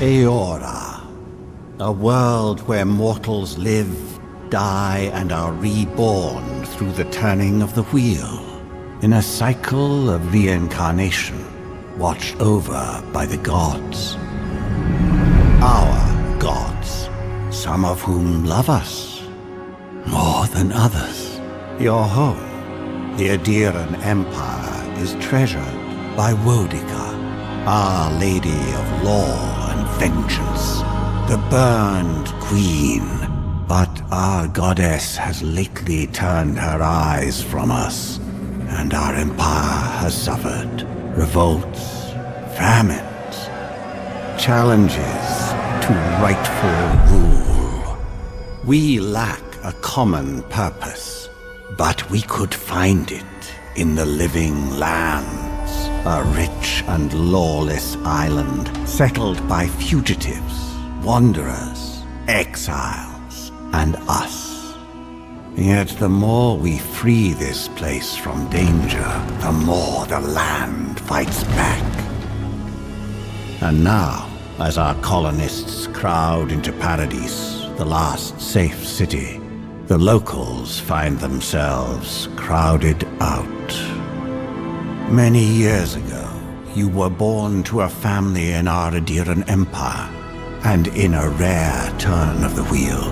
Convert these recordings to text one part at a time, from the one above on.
Eora, a world where mortals live, die, and are reborn through the turning of the wheel, in a cycle of reincarnation, watched over by the gods. Our gods, some of whom love us more than others. Your home, the Adiran Empire, is treasured by Wodica, Our Lady of Law and Vengeance, the burned queen. But our goddess has lately turned her eyes from us, and our empire has suffered revolts, famines, challenges to rightful rule. We lack a common purpose, but we could find it in the living lands, a rich and lawless island settled by fugitives, wanderers, exiles, and us. Yet the more we free this place from danger, the more the land fights back. And now, as our colonists crowd into Paradise, the last safe city, the locals find themselves crowded out. Many years ago, you were born to a family in our Adiran Empire, and in a rare turn of the wheel,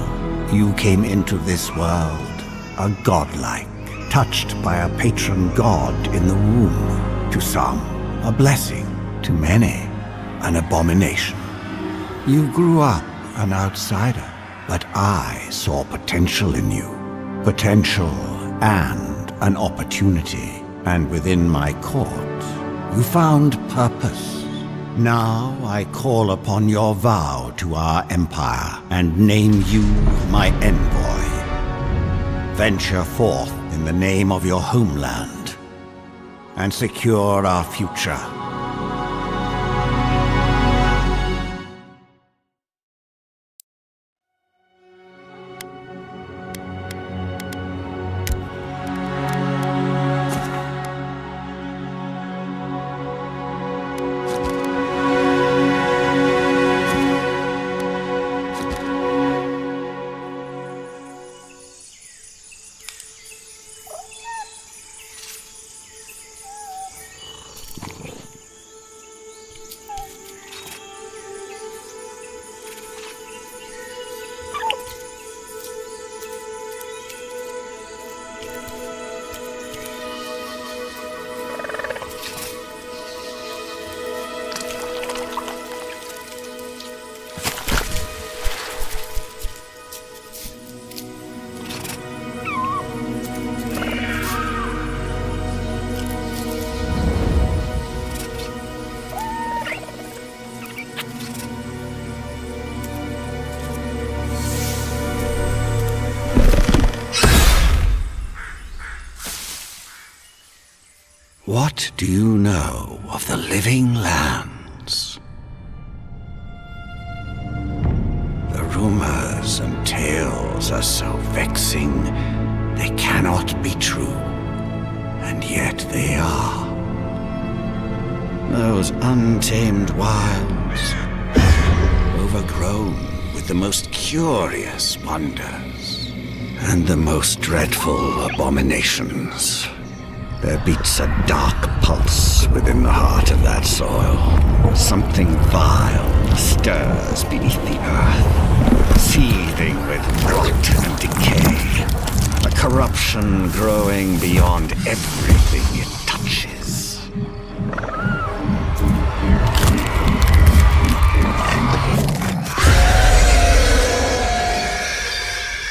you came into this world a godlike, touched by a patron god in the womb. To some, a blessing; to many, an abomination. You grew up an outsider, but I saw potential in you. Potential and an opportunity. And within my court, you found purpose. Now I call upon your vow to our empire and name you my envoy. Venture forth in the name of your homeland and secure our future. What do you know of the living lands? The rumors and tales are so vexing, they cannot be true, and yet they are. Those untamed wilds, overgrown with the most curious wonders, and the most dreadful abominations. There beats a dark pulse within the heart of that soil. Something vile stirs beneath the earth, seething with rot and decay. A corruption growing beyond everything it touches.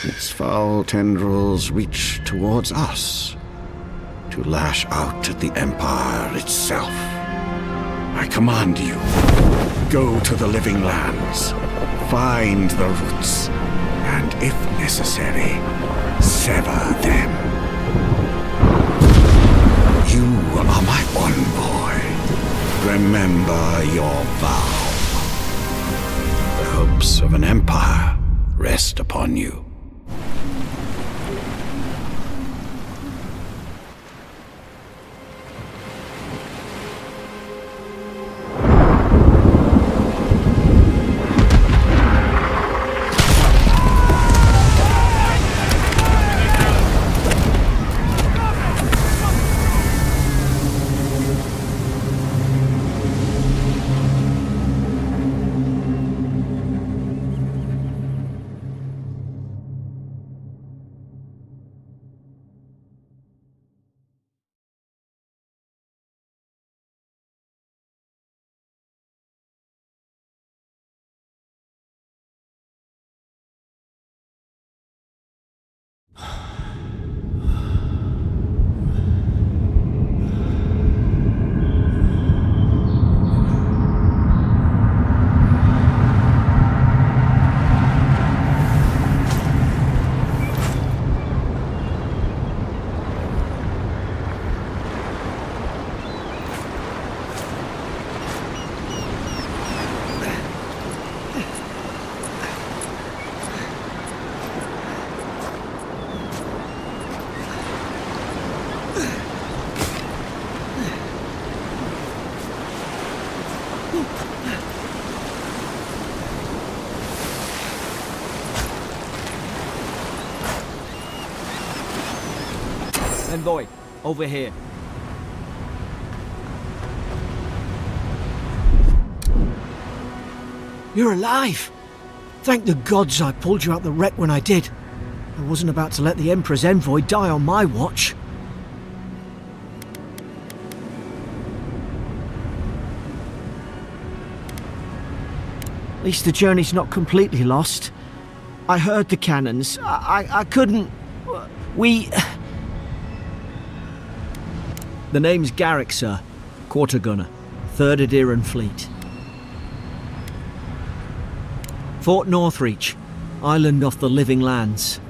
Its foul tendrils reach towards us, to lash out at the Empire itself. I command you, go to the living lands, find the roots, and if necessary, sever them. You are my envoy. Remember your vow. The hopes of an empire rest upon you. Envoy, over here. You're alive! Thank the gods I pulled you out the wreck when I did. I wasn't about to let the Emperor's envoy die on my watch. At least the journey's not completely lost. I heard the cannons. I couldn't... We... The name's Garrick, sir. Quarter gunner. 3rd Aderan Fleet. Fort Northreach. Island off the Living Lands.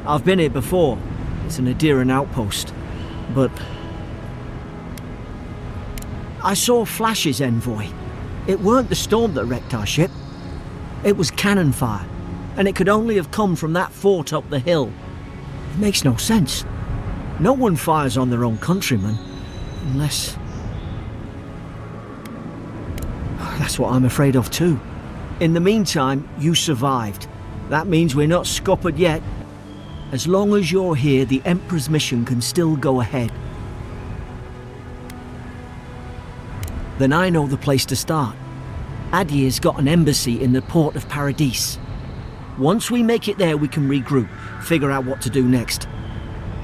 I've been here before. It's an Aderan outpost. But... I saw flashes, Envoy. It weren't the storm that wrecked our ship. It was cannon fire. And it could only have come from that fort up the hill. It makes no sense. No one fires on their own countrymen. Unless... That's what I'm afraid of too. In the meantime, you survived. That means we're not scuppered yet. As long as you're here, the Emperor's mission can still go ahead. Then I know the place to start. Adir's got an embassy in the port of Paradis. Once we make it there, we can regroup, figure out what to do next.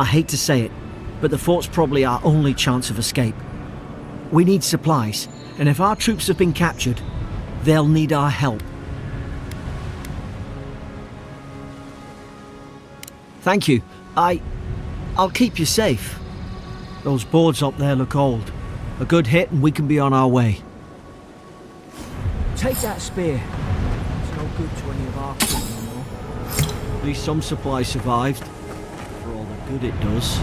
I hate to say it, but the fort's probably our only chance of escape. We need supplies, and if our troops have been captured, they'll need our help. Thank you. I'll keep you safe. Those boards up there look old. A good hit and we can be on our way. Take that spear. It's no good to any of our crew anymore. At least some supplies survived. For all the good it does.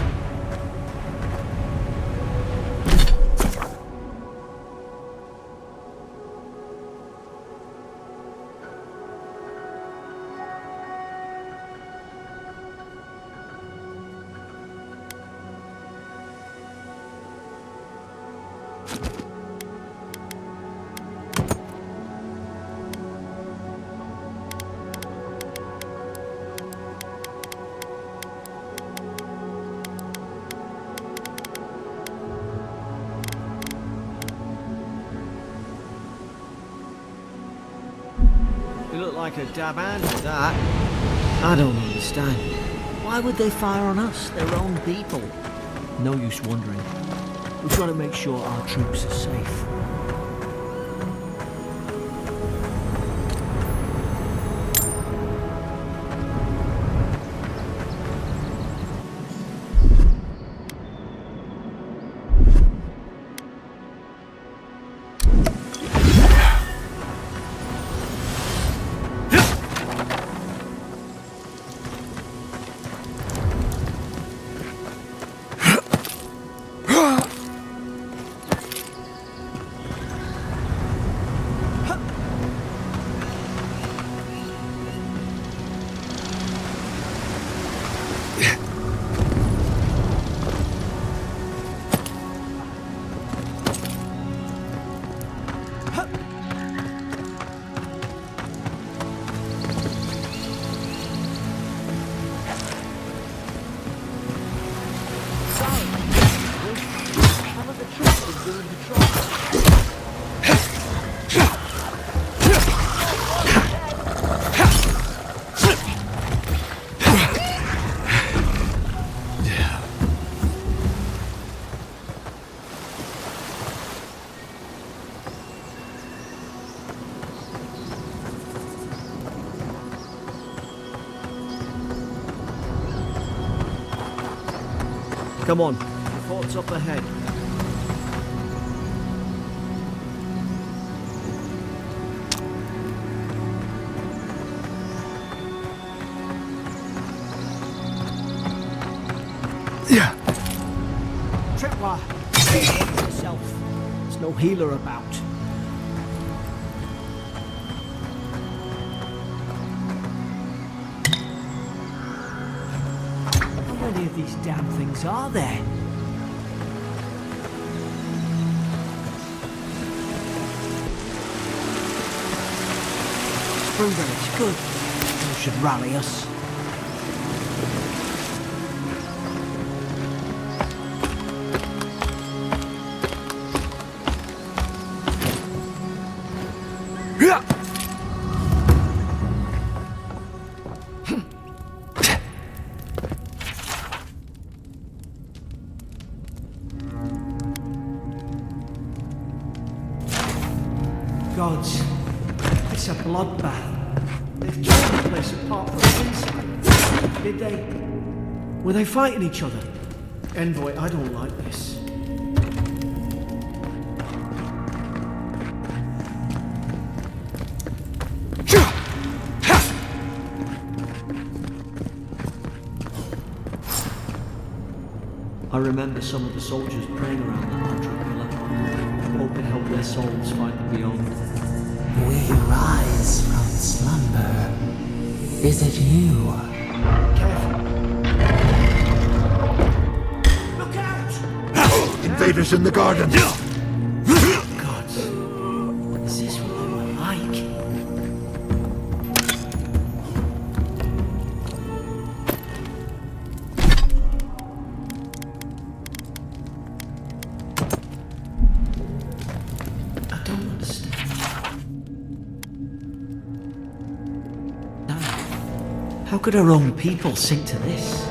You look like a dab hand at that. I don't understand. Why would they fire on us, their own people? No use wondering. We've got to make sure our troops are safe. Come on, the fort's up ahead. Yeah. Tripwire, take yourself. There's no healer about. How many of these damn things are there? Springberry's good. You should rally us. gods. It's a bloodbath. They've torn the place apart from the inside. Did they? Were they fighting each other? Envoy, I don't like this. I remember some of the soldiers praying around the hundred pillar, hope it helped their souls find the beyond. We rise from slumber. Is it you? Careful. Look out! Invaders in the garden! Gods, is this what they were like? I don't understand. How could our own people sink to this?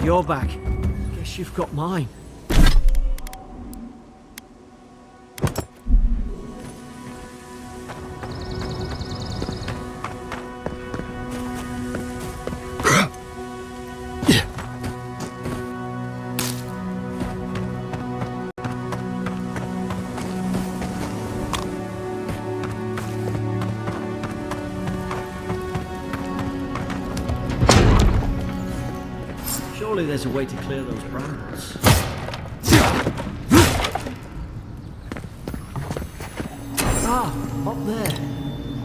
Your back. Guess you've got mine. Surely there's a way to clear those brambles.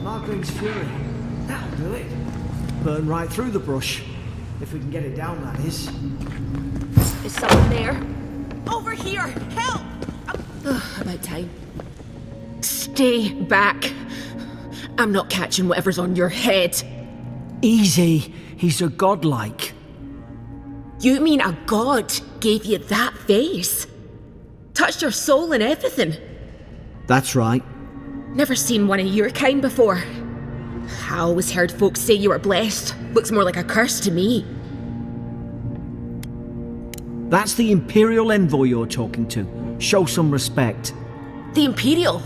Margarine's Fury. That'll do it. Burn right through the brush. If we can get it down, that is. Is someone there? Over here! Help! About time. Stay back. I'm not catching whatever's on your head. Easy. He's a godlike. You mean a god gave you that face? Touched your soul and everything? That's right. Never seen one of your kind before. I always heard folks say you were blessed. Looks more like a curse to me. That's the Imperial envoy you're talking to. Show some respect. The Imperial?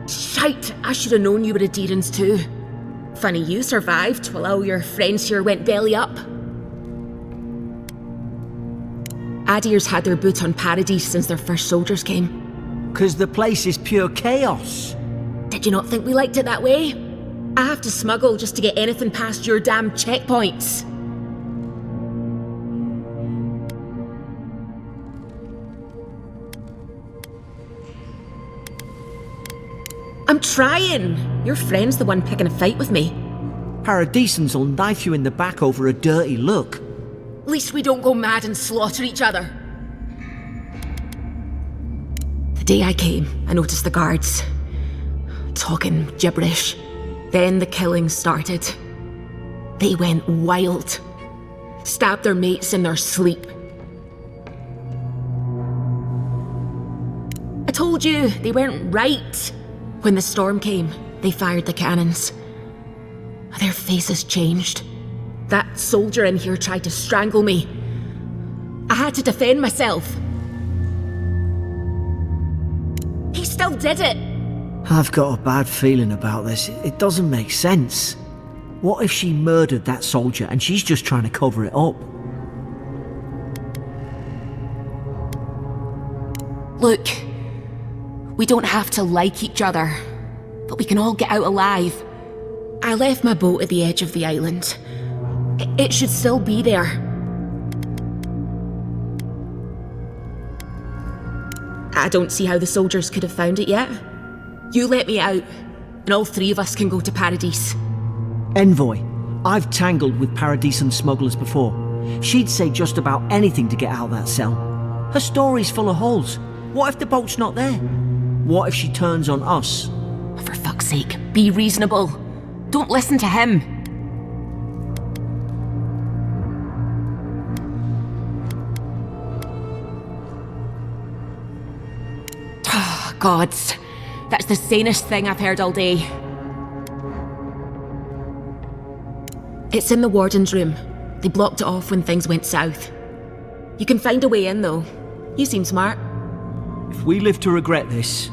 Shite, I should have known you were Adherents too. Funny you survived while all your friends here went belly up. Adir's had their boot on Paradise since their first soldiers came. 'Cause the place is pure chaos. Did you not think we liked it that way? I have to smuggle just to get anything past your damn checkpoints. I'm trying. Your friend's the one picking a fight with me. Paradisans will knife you in the back over a dirty look. At least we don't go mad and slaughter each other. The day I came, I noticed the guards talking gibberish. Then the killing started. They went wild. Stabbed their mates in their sleep. I told you, they weren't right. When the storm came, they fired the cannons. Their faces changed. That soldier in here tried to strangle me. I had to defend myself. He still did it. I've got a bad feeling about this. It doesn't make sense. What if she murdered that soldier and she's just trying to cover it up? Look, we don't have to like each other, but we can all get out alive. I left my boat at the edge of the island. It should still be there. I don't see how the soldiers could have found it yet. You let me out, and all three of us can go to Paradise. Envoy, I've tangled with Paradisan smugglers before. She'd say just about anything to get out of that cell. Her story's full of holes. What if the boat's not there? What if she turns on us? For fuck's sake, be reasonable. Don't listen to him. Oh, gods. That's the sanest thing I've heard all day. It's in the warden's room. They blocked it off when things went south. You can find a way in, though. You seem smart. If we live to regret this...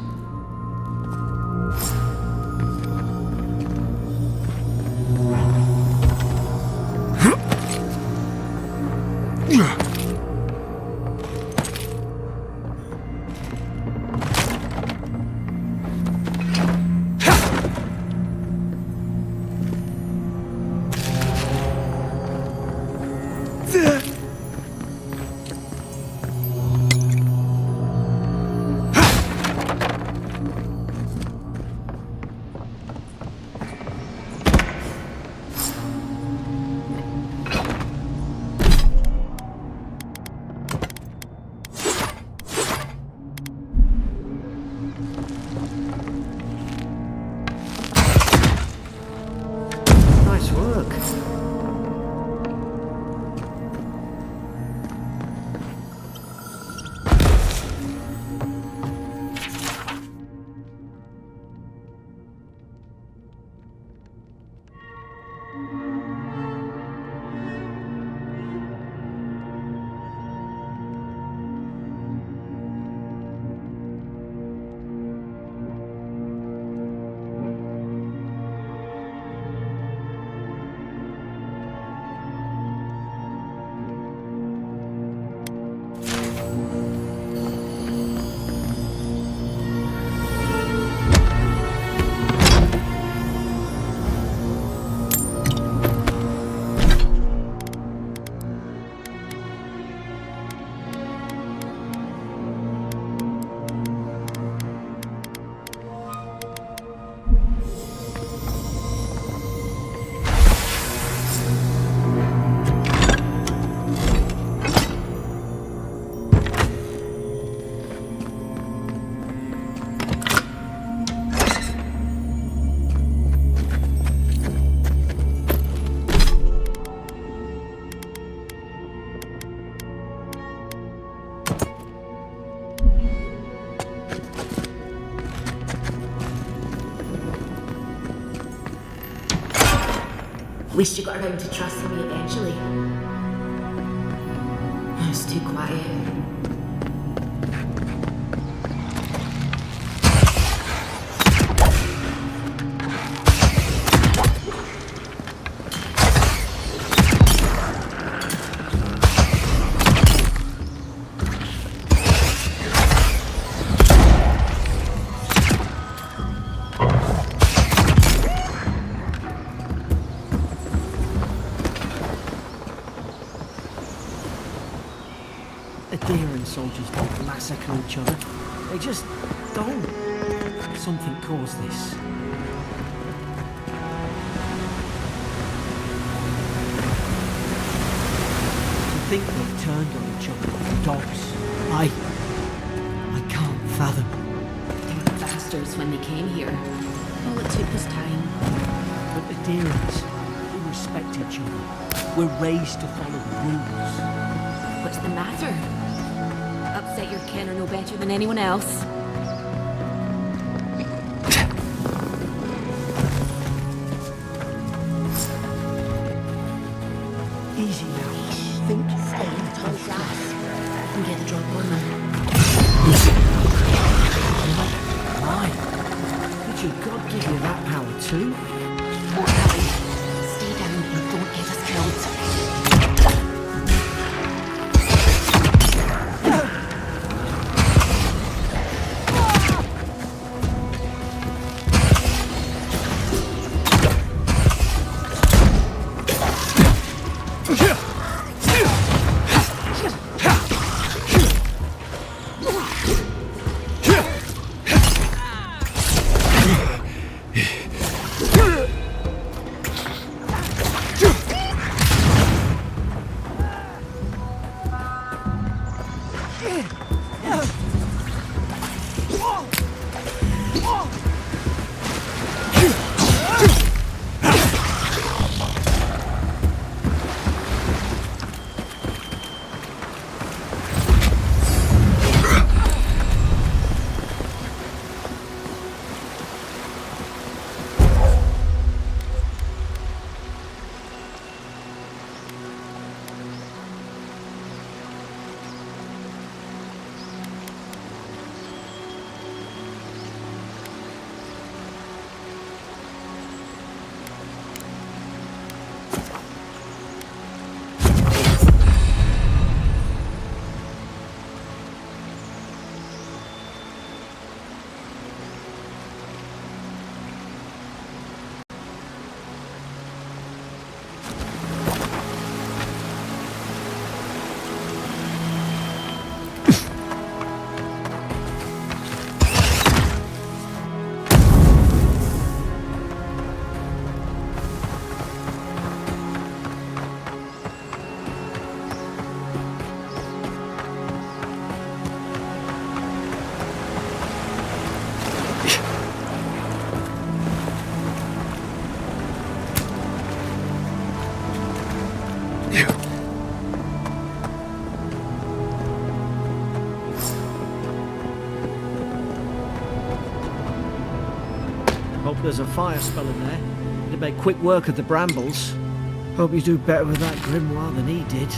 Nice work. At least you got around to trusting me eventually. I was too quiet. Adherent soldiers don't massacre each other. They just don't. Something caused this. To think they turned on each other like dogs. I can't fathom. They were bastards when they came here. All it took was time. But adherents, we respect each other. We're raised to follow the rules. What's the matter? Upset your kin are no better than anyone else. Easy now. Think. Stay in the tall grass and get the drop on them. Why? Did your God give you that power too? More time. Stay down and don't get us killed. Hope there's a fire spell in there. It'd make quick work of the brambles. Hope you do better with that grimoire than he did.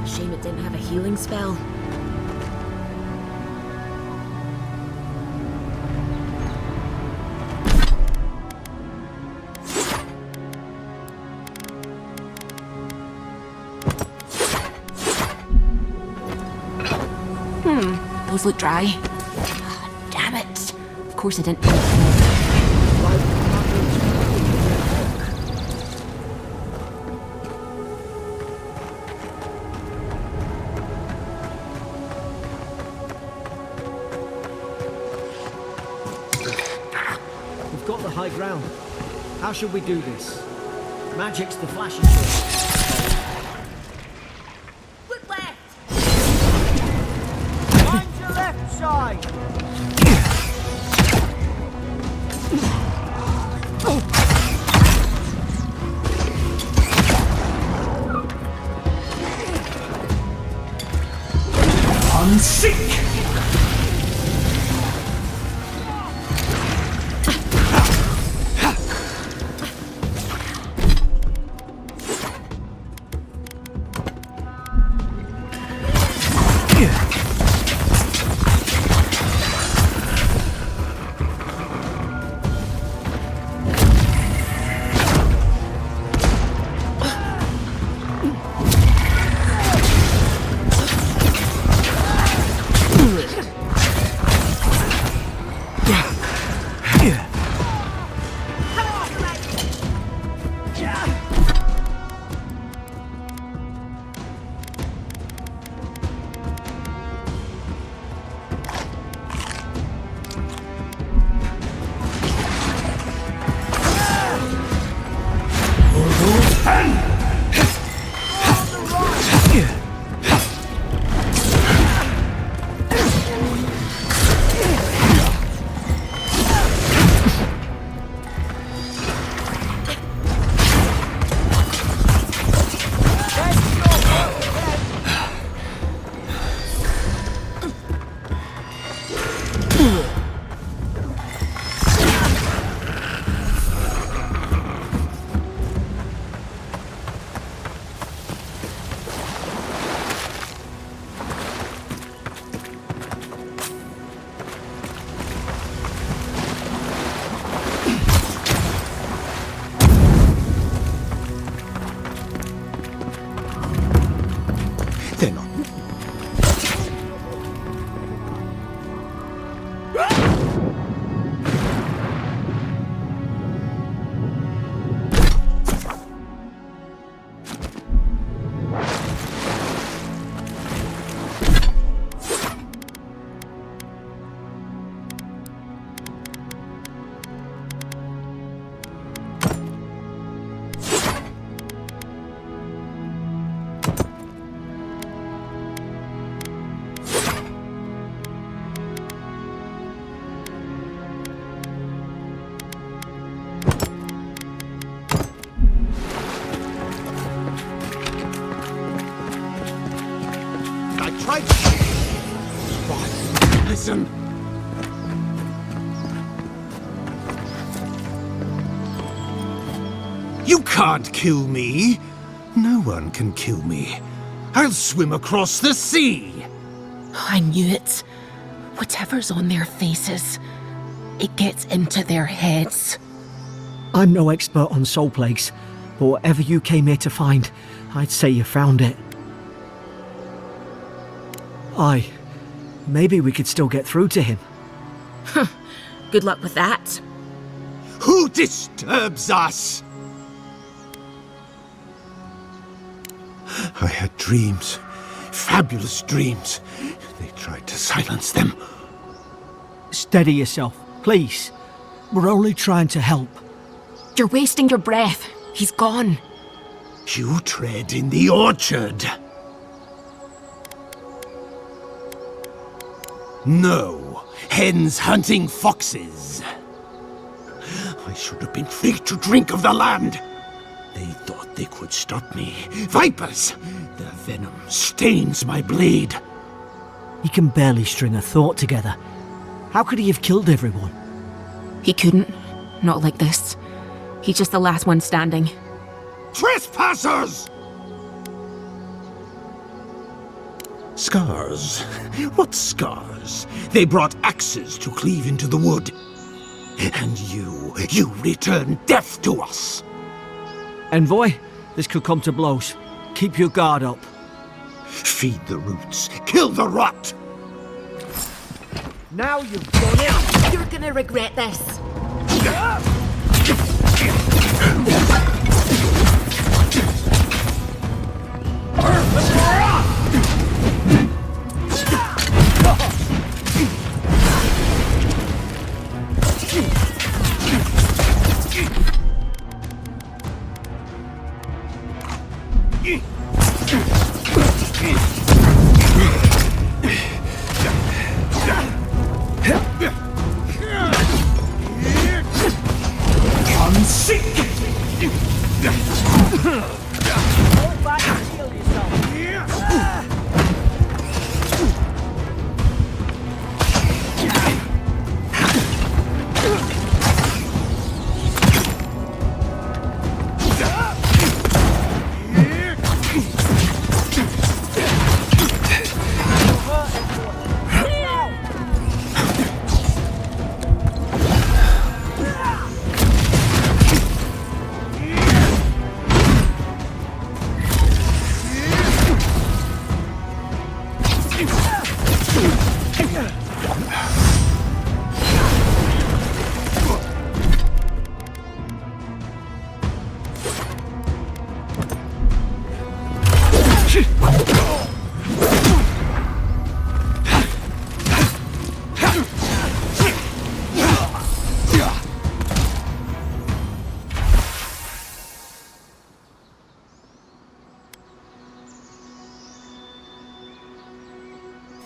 Shame it didn't have a healing spell. Those look dry. Ah, damn it. Of course I didn't. We've got the high ground. How should we do this? Magic's the flashing sword. Look left! Mind your left side! Unseek! listen! You can't kill me. No one can kill me. I'll swim across the sea. I knew it. Whatever's on their faces, it gets into their heads. I'm no expert on soul plagues, but whatever you came here to find, I'd say you found it. Aye, maybe we could still get through to him. Good luck with that. Who disturbs us? I had dreams. Fabulous dreams. They tried to silence them. Steady yourself, please. We're only trying to help. You're wasting your breath. He's gone. You tread in the orchard. No, hens hunting foxes. I should have been free to drink of the land. They thought they could stop me. Vipers! The venom stains my blade. He can barely string a thought together. How could he have killed everyone? He couldn't. Not like this. He's just the last one standing. Trespassers! Scars? What scars? They brought axes to cleave into the wood. And you return death to us. Envoy, this could come to blows. Keep your guard up. Feed the roots, kill the rot! Now you've done it! You're gonna regret this.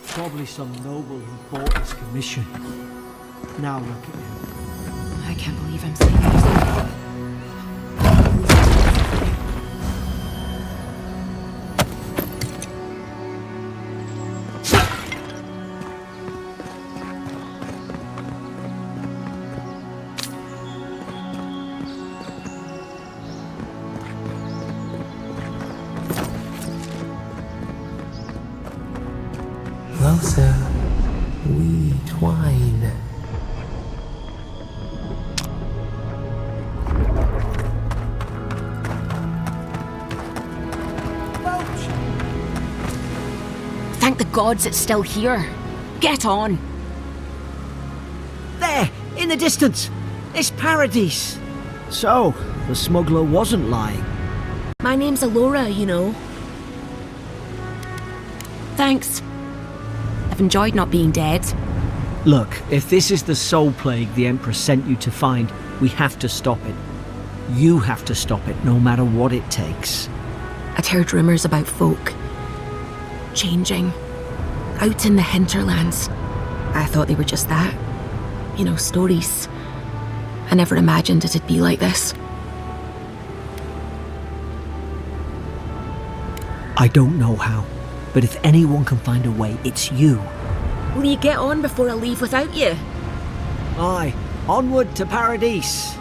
Probably some noble who bought his commission. Now look at him. I can't believe I'm saying this. Closer, we twine. Thank the gods it's still here. Get on. There, in the distance. It's Paradise. So, the smuggler wasn't lying. My name's Eora, you know. Thanks. I've enjoyed not being dead. Look, if this is the soul plague the Empress sent you to find, we have to stop it. You have to stop it, no matter what it takes. I'd heard rumours about folk changing out in the hinterlands. I thought they were just that. You know, stories. I never imagined it'd be like this. I don't know how, but if anyone can find a way, it's you. Will you get on before I leave without you? Aye, onward to Paradise.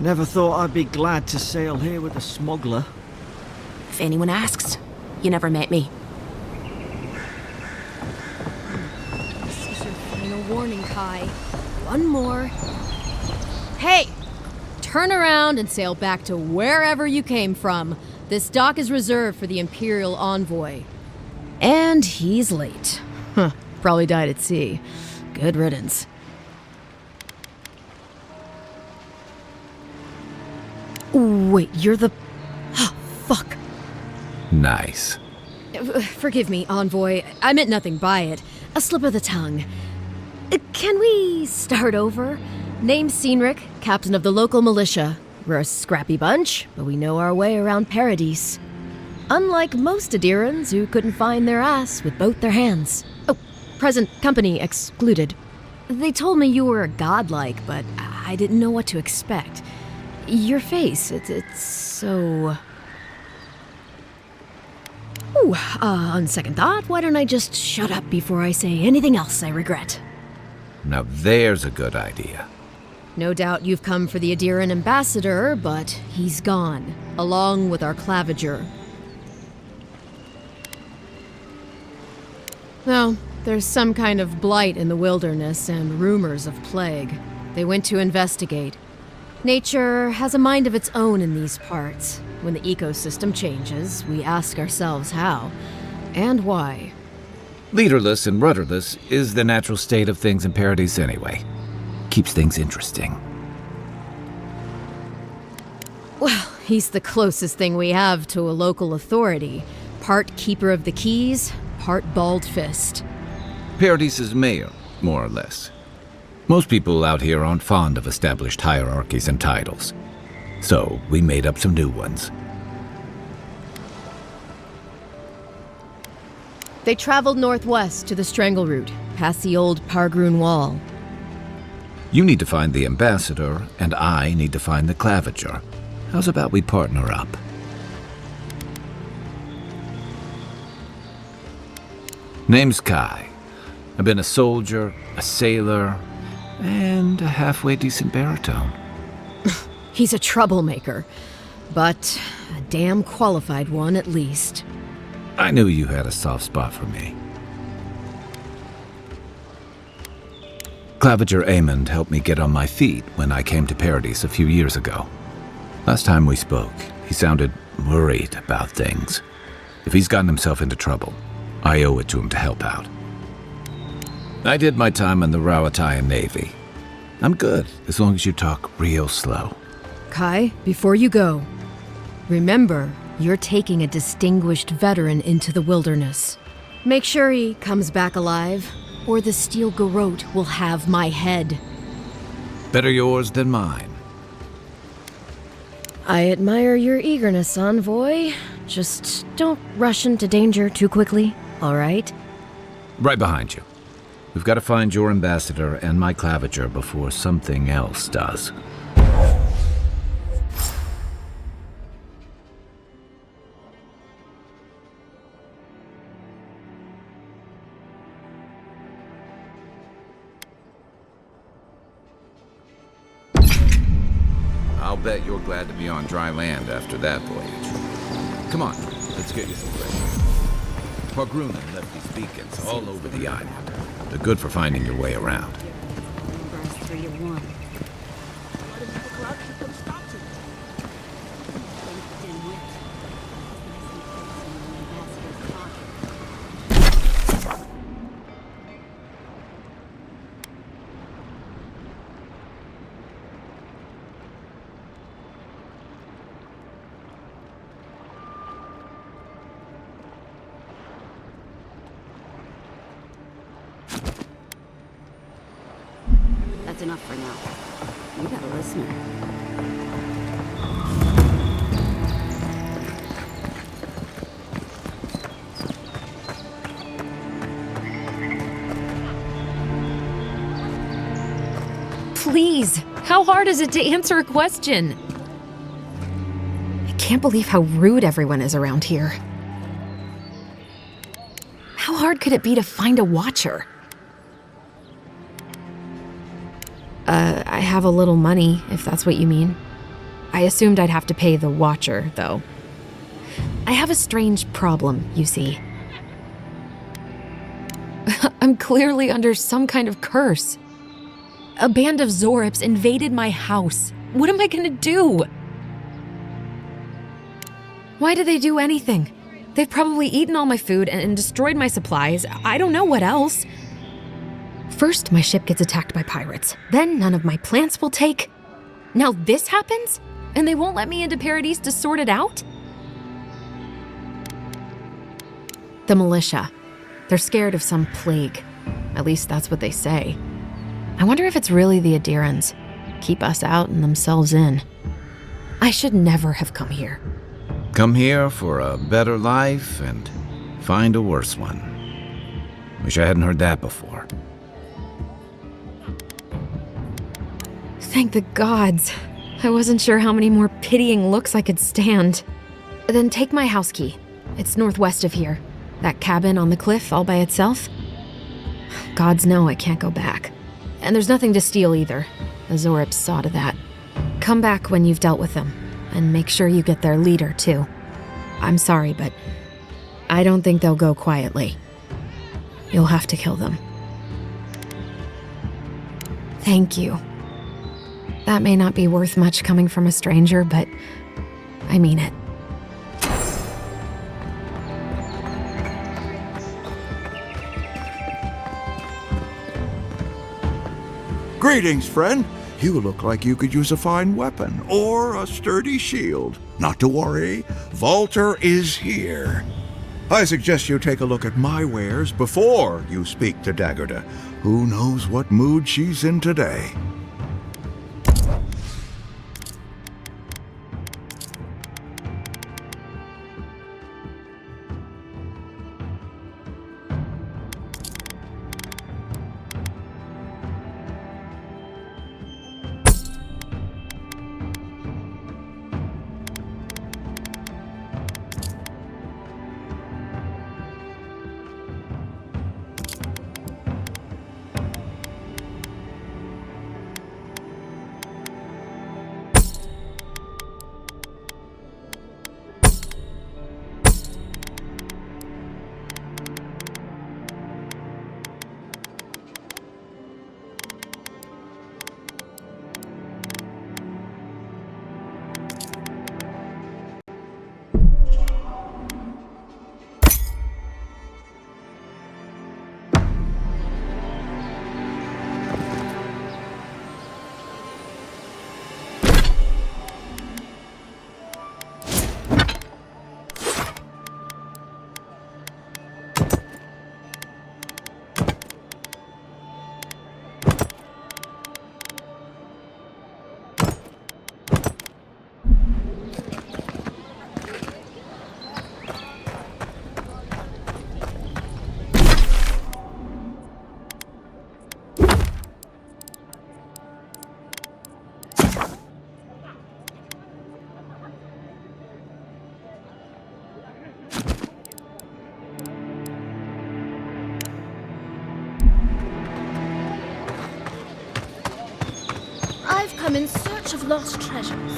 Never thought I'd be glad to sail here with a smuggler. If anyone asks, you never met me. This is your final warning, Kai. One more. Hey! Turn around and sail back to wherever you came from. This dock is reserved for the Imperial Envoy. And he's late. Huh. Probably died at sea. Good riddance. Wait, you're the... Fuck. Nice. Forgive me, Envoy. I meant nothing by it. A slip of the tongue. Can we start over? Name's Cynric, captain of the local militia. We're a scrappy bunch, but we know our way around Paradise. Unlike most Adirans who couldn't find their ass with both their hands. Oh, present company excluded. They told me you were godlike, but I didn't know what to expect. Your face, it's so... Ooh, on second thought, why don't I just shut up before I say anything else I regret? Now there's a good idea. No doubt you've come for the Adiran ambassador, but he's gone, along with our claviger. Well, there's some kind of blight in the wilderness and rumors of plague. They went to investigate. Nature has a mind of its own in these parts. When the ecosystem changes, we ask ourselves how and why. Leaderless and rudderless is the natural state of things in Paradise anyway. Keeps things interesting. Well, he's the closest thing we have to a local authority. Part keeper of the keys, part bald fist. Paradise's mayor, more or less. Most people out here aren't fond of established hierarchies and titles. So we made up some new ones. They traveled northwest to the Strangle Route, past the old Pargroon Wall. You need to find the ambassador, and I need to find the claviger. How's about we partner up? Name's Kai. I've been a soldier, a sailor, and a halfway decent baritone. He's a troublemaker, but a damn qualified one at least. I knew you had a soft spot for me. Claviger Amond helped me get on my feet when I came to Paradise a few years ago. Last time we spoke, he sounded worried about things. If he's gotten himself into trouble, I owe it to him to help out. I did my time in the Rawatayan Navy. I'm good, as long as you talk real slow. Kai, before you go, remember, you're taking a distinguished veteran into the wilderness. Make sure he comes back alive, or the Steel Garrote will have my head. Better yours than mine. I admire your eagerness, Envoy. Just don't rush into danger too quickly, all right? Right behind you. We've got to find your ambassador and my claviger before something else does. I'll bet you're glad to be on dry land after that voyage. Come on, let's get you some fresh. Pargrunan left these beacons all over the island. They're good for finding your way around. That's enough for now. You got a listener. Please, how hard is it to answer a question? I can't believe how rude everyone is around here. How hard could it be to find a watcher? I have a little money, if that's what you mean. I assumed I'd have to pay the watcher, though. I have a strange problem, you see. I'm clearly under some kind of curse. A band of Zorips invaded my house. What am I gonna do? Why did they do anything? They've probably eaten all my food and destroyed my supplies. I don't know what else. First, my ship gets attacked by pirates. Then none of my plants will take. Now this happens? And they won't let me into Paradise to sort it out? The militia. They're scared of some plague. At least that's what they say. I wonder if it's really the Adirans. Keep us out and themselves in. I should never have come here. Come here for a better life and find a worse one. Wish I hadn't heard that before. Thank the gods. I wasn't sure how many more pitying looks I could stand. Then take my house key. It's northwest of here. That cabin on the cliff all by itself. Gods know I can't go back. And there's nothing to steal either. The Zorips saw to that. Come back when you've dealt with them, and make sure you get their leader, too. I'm sorry, but I don't think they'll go quietly. You'll have to kill them. Thank you. That may not be worth much coming from a stranger, but I mean it. Greetings, friend. You look like you could use a fine weapon or a sturdy shield. Not to worry, Volter is here. I suggest you take a look at my wares before you speak to Daggerda. Who knows what mood she's in today? I'm in search of lost treasures.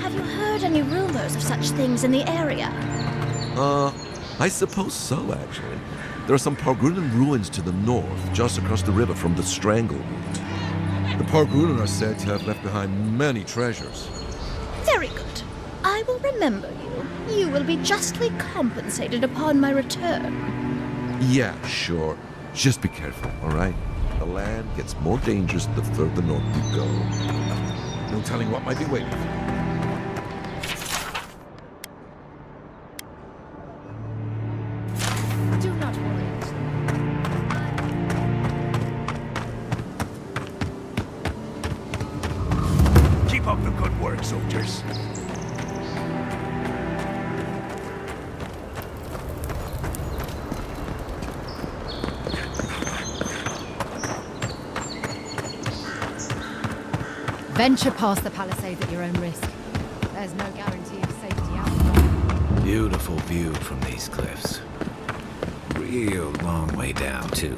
Have you heard any rumors of such things in the area? I suppose so, actually. There are some Pargrunan ruins to the north, just across the river from the Stranglewood. The Pargrunan are said to have left behind many treasures. Very good. I will remember you. You will be justly compensated upon my return. Yeah, sure. Just be careful, all right? The land gets more dangerous the further north you go. No telling what might be waiting for you. Do not worry. Keep up the good work, soldiers. venture past the palisades at your own risk. There's no guarantee of safety out there. Beautiful view from these cliffs. Real long way down, too.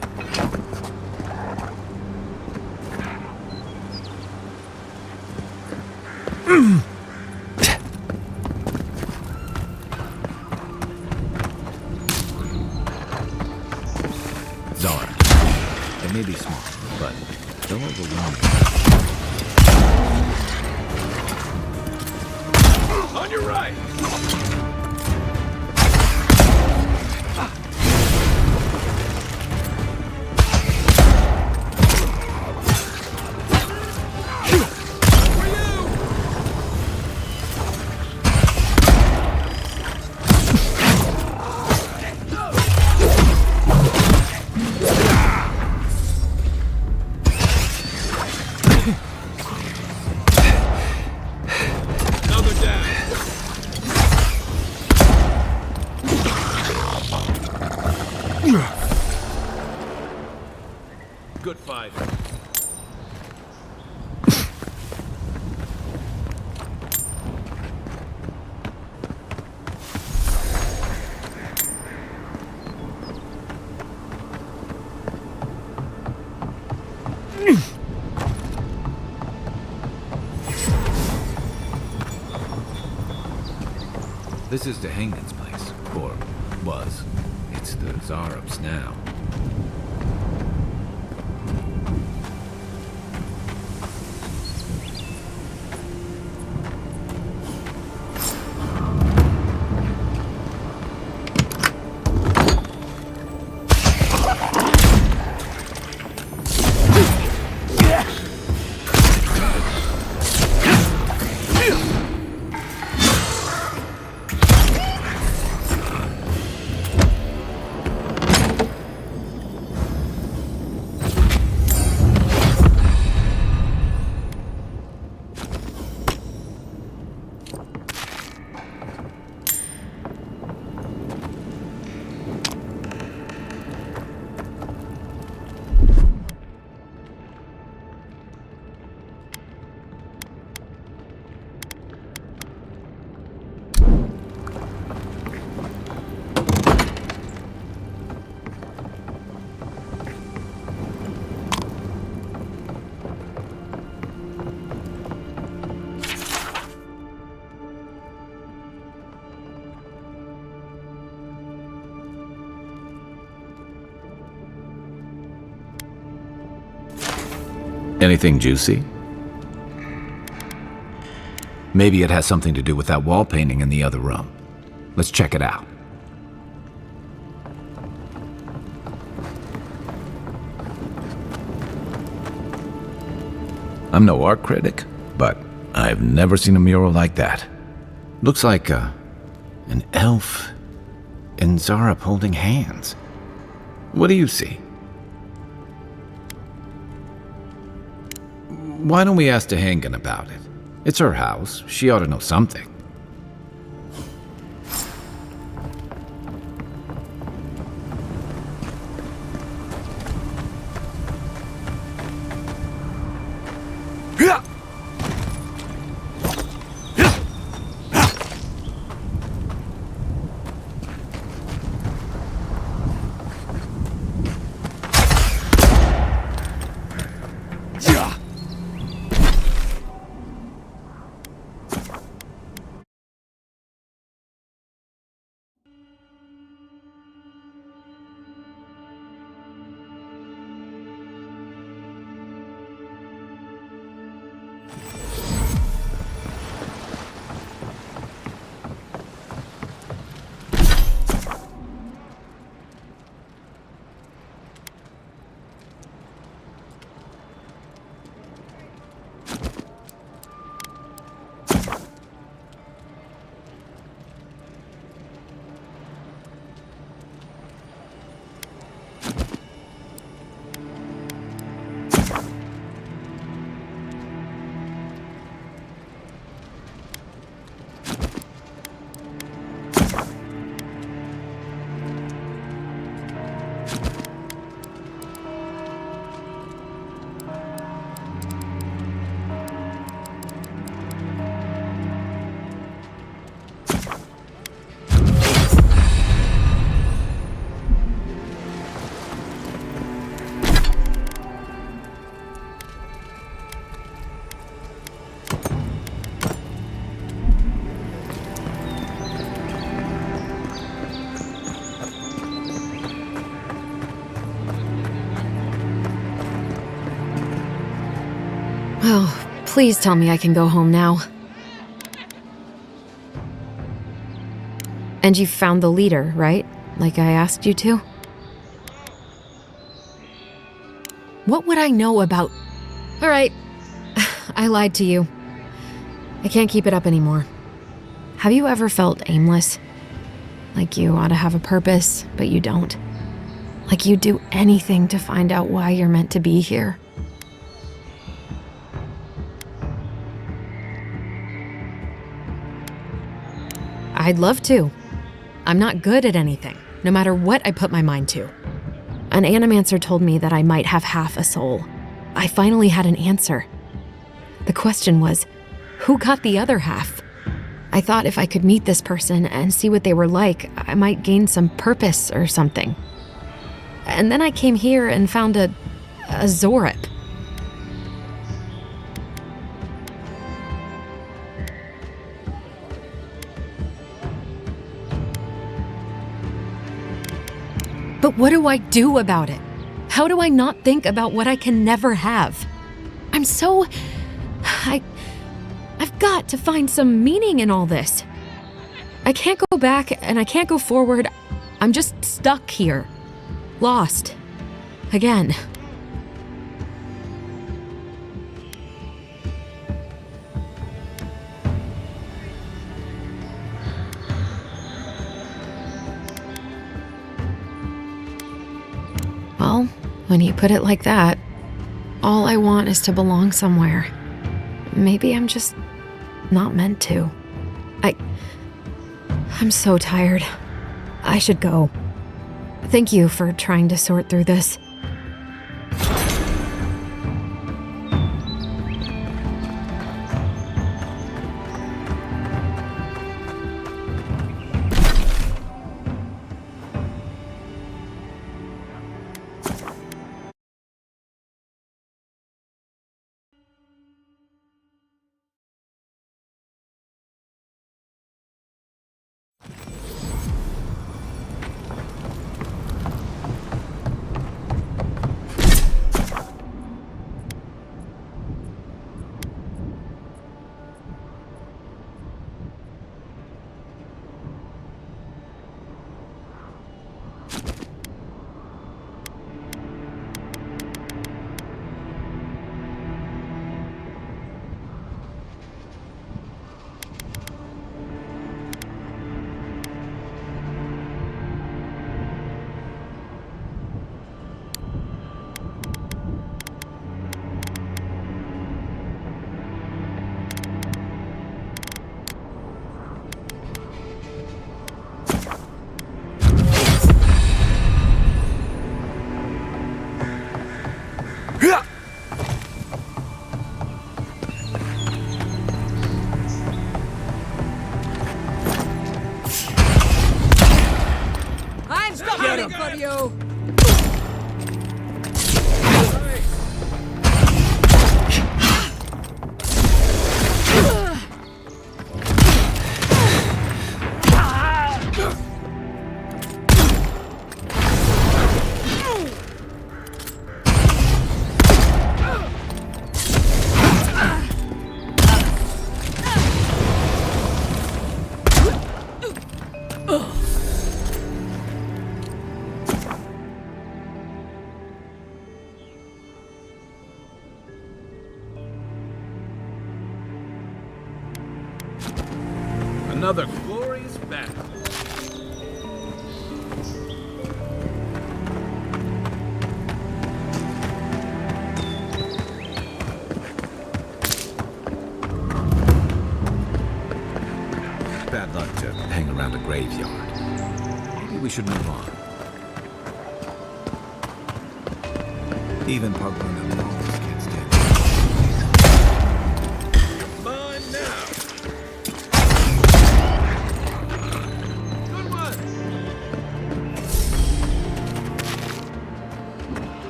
Zara. They may be small, but they'll overwhelm you. On your right! Good fight. This is the Hangman's place, or was. It's the Zarab's now. Anything juicy? Maybe it has something to do with that wall painting in the other room. Let's check it out. I'm no art critic, but I've never seen a mural like that. Looks like an elf and Zarab holding hands. What do you see? Why don't we ask Tehangan about it? It's her house. She ought to know something. Oh, please tell me I can go home now. And you found the leader, right? Like I asked you to? What would I know about... All right, I lied to you. I can't keep it up anymore. Have you ever felt aimless? Like you ought to have a purpose, but you don't? Like you'd do anything to find out why you're meant to be here? I'd love to. I'm not good at anything, no matter what I put my mind to. An animancer told me that I might have half a soul. I finally had an answer. The question was, who got the other half? I thought if I could meet this person and see what they were like, I might gain some purpose or something. And then I came here and found a Zorip. But what do I do about it? How do I not think about what I can never have? I've got to find some meaning in all this. I can't go back and I can't go forward. I'm just stuck here. Lost. Again. Well, when you put it like that, all I want is to belong somewhere. Maybe I'm just not meant to. I'm so tired. I should go. Thank you for trying to sort through this. Another glorious battle. Bad luck to hang around a graveyard. Maybe we should move on. Even Pargruna Knowles can't stand it. Mine now! Good one!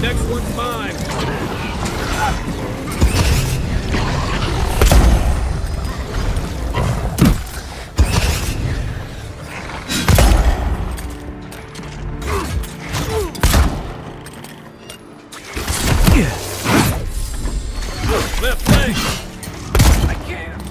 Next one's mine. Left leg. I can't.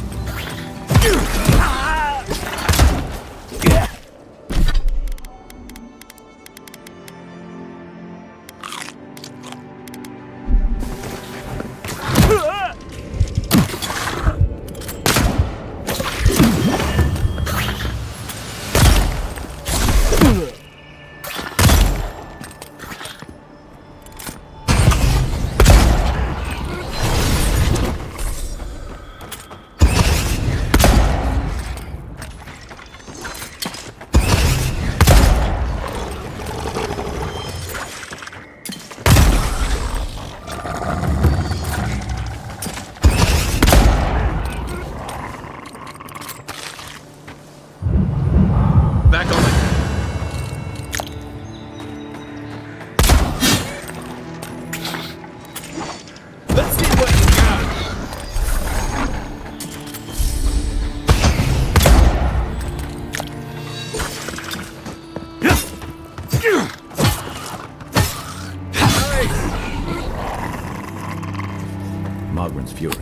Fury.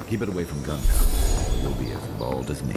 Keep it away from gunpowder. You'll be as bald as me.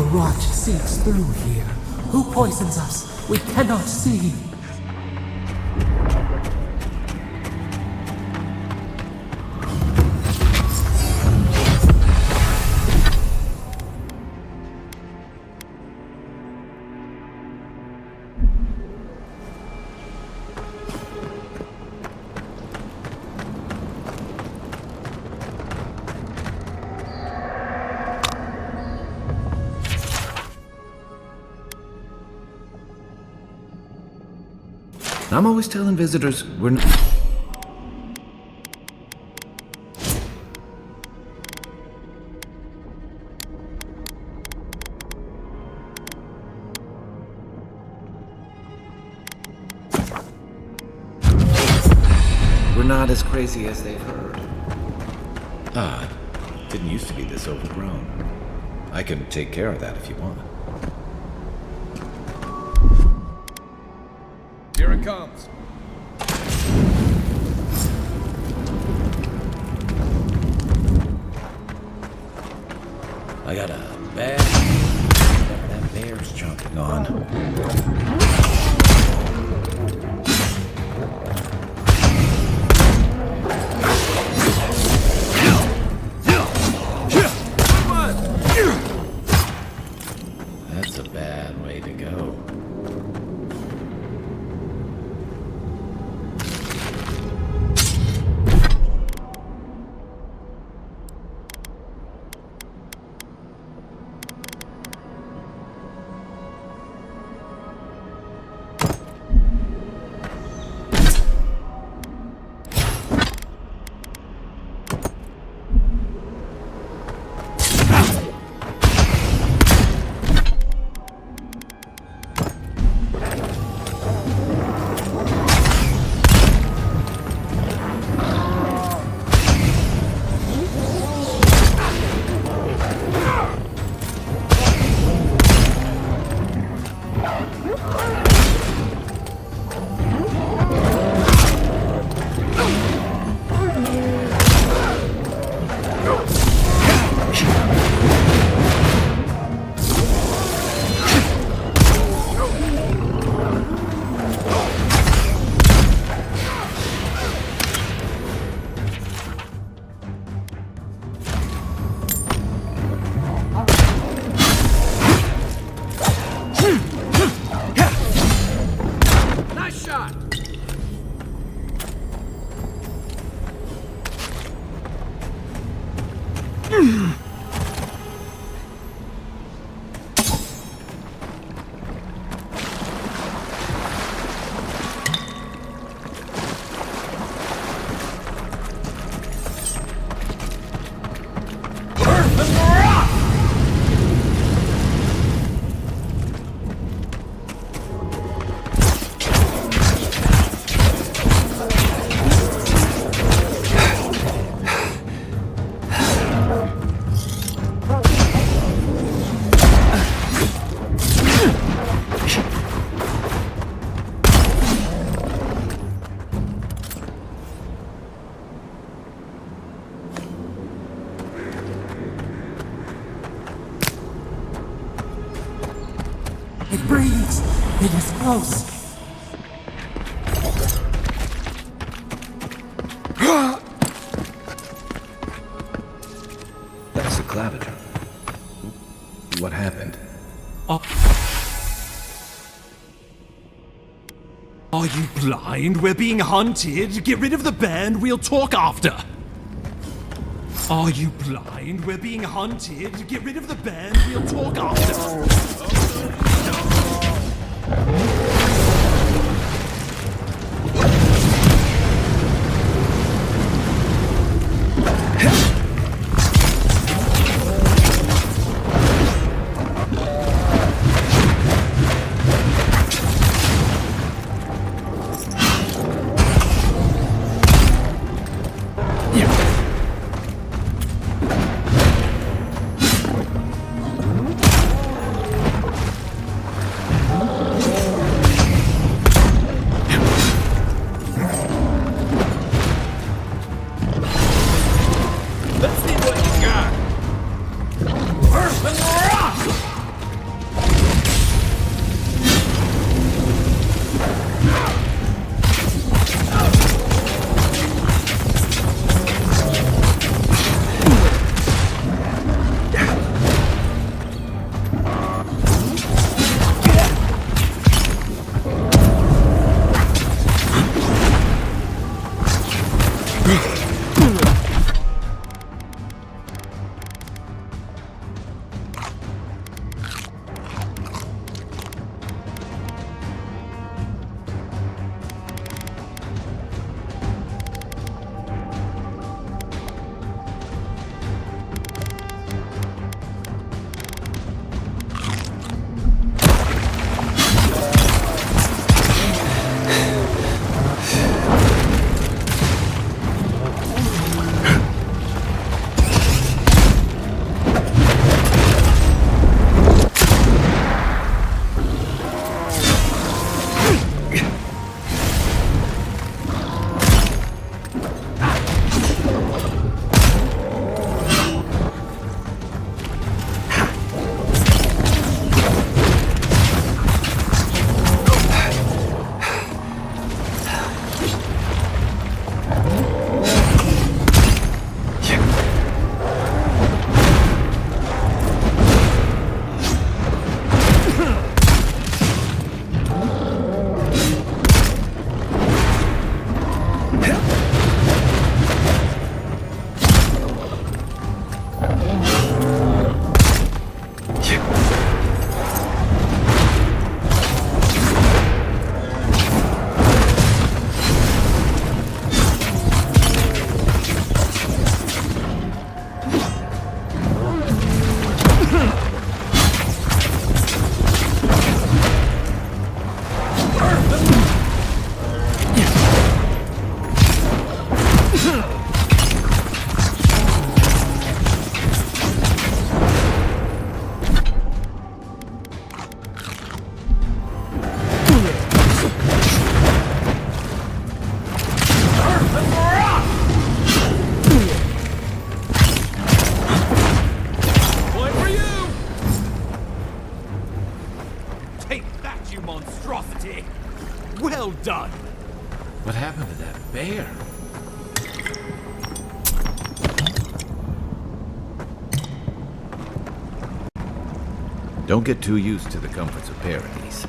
rot seeps through here. Who poisons us? We cannot see. I'm always telling visitors we're not... We're not as crazy as they've heard. Didn't used to be this overgrown. I can take care of that if you want. Here it comes. I got a bad... That bear's chomping on. That's a bad way to go. It breathes. It is close. That's the claviger. What happened? Are you blind? We're being hunted. Get rid of the band. We'll talk after. Are you blind? We're being hunted. Get rid of the band. We'll talk after. Don't get too used to the comforts of Paradise.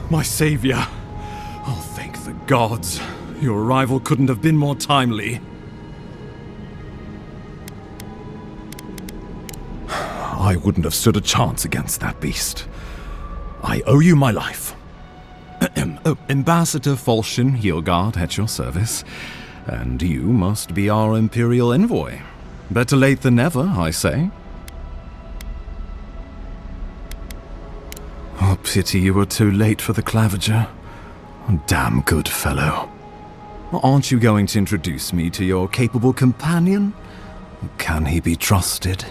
My savior. Oh, thank the gods. Your arrival couldn't have been more timely. I wouldn't have stood a chance against that beast. I owe you my life. Ambassador Falchion Heelguard at your service. And you must be our Imperial envoy. Better late than never, I say. Oh, pity you were too late for the claviger. Damn good fellow. Aren't you going to introduce me to your capable companion? Can he be trusted?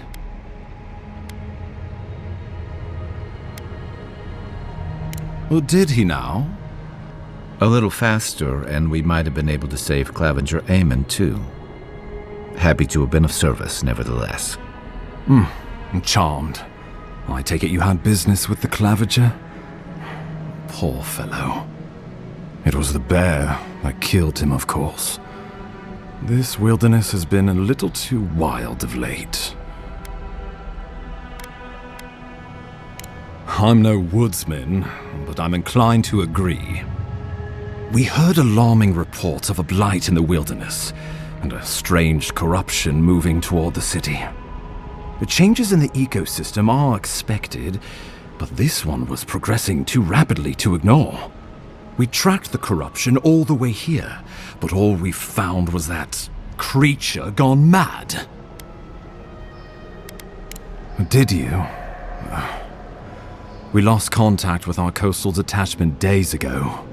Or did he now? A little faster, and we might have been able to save Claviger Aemon, too. Happy to have been of service, nevertheless. I'm charmed. I take it you had business with the Claviger? Poor fellow. It was the bear that killed him, of course. This wilderness has been a little too wild of late. I'm no woodsman, but I'm inclined to agree. We heard alarming reports of a blight in the wilderness, and a strange corruption moving toward the city. The changes in the ecosystem are expected, but this one was progressing too rapidly to ignore. We tracked the corruption all the way here, but all we found was that creature gone mad. Did you? We lost contact with our coastal detachment days ago.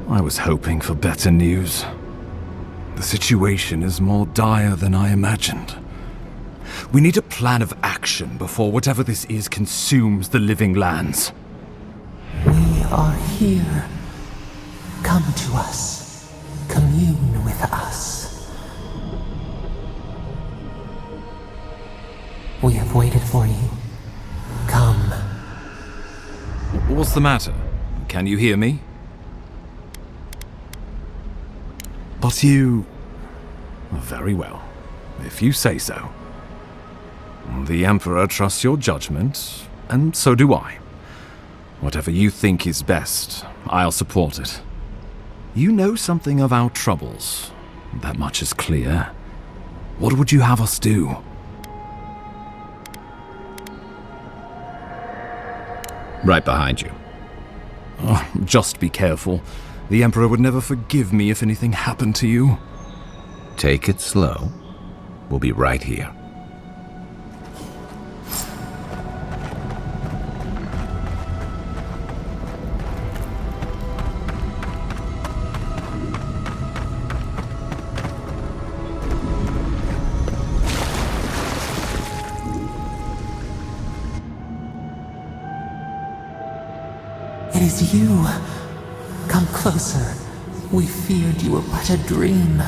I was hoping for better news. The situation is more dire than I imagined. We need a plan of action before whatever this is consumes the living lands. We are here. Come to us. Commune with us. We have waited for you. Come. What's the matter? Can you hear me? But you... Very well, if you say so. The Emperor trusts your judgment, and so do I. Whatever you think is best, I'll support it. You know something of our troubles. That much is clear. What would you have us do? Right behind you. Oh, just be careful. The Emperor would never forgive me if anything happened to you. Take it slow. We'll be right here. It is you. Come closer. We feared you were but a dream.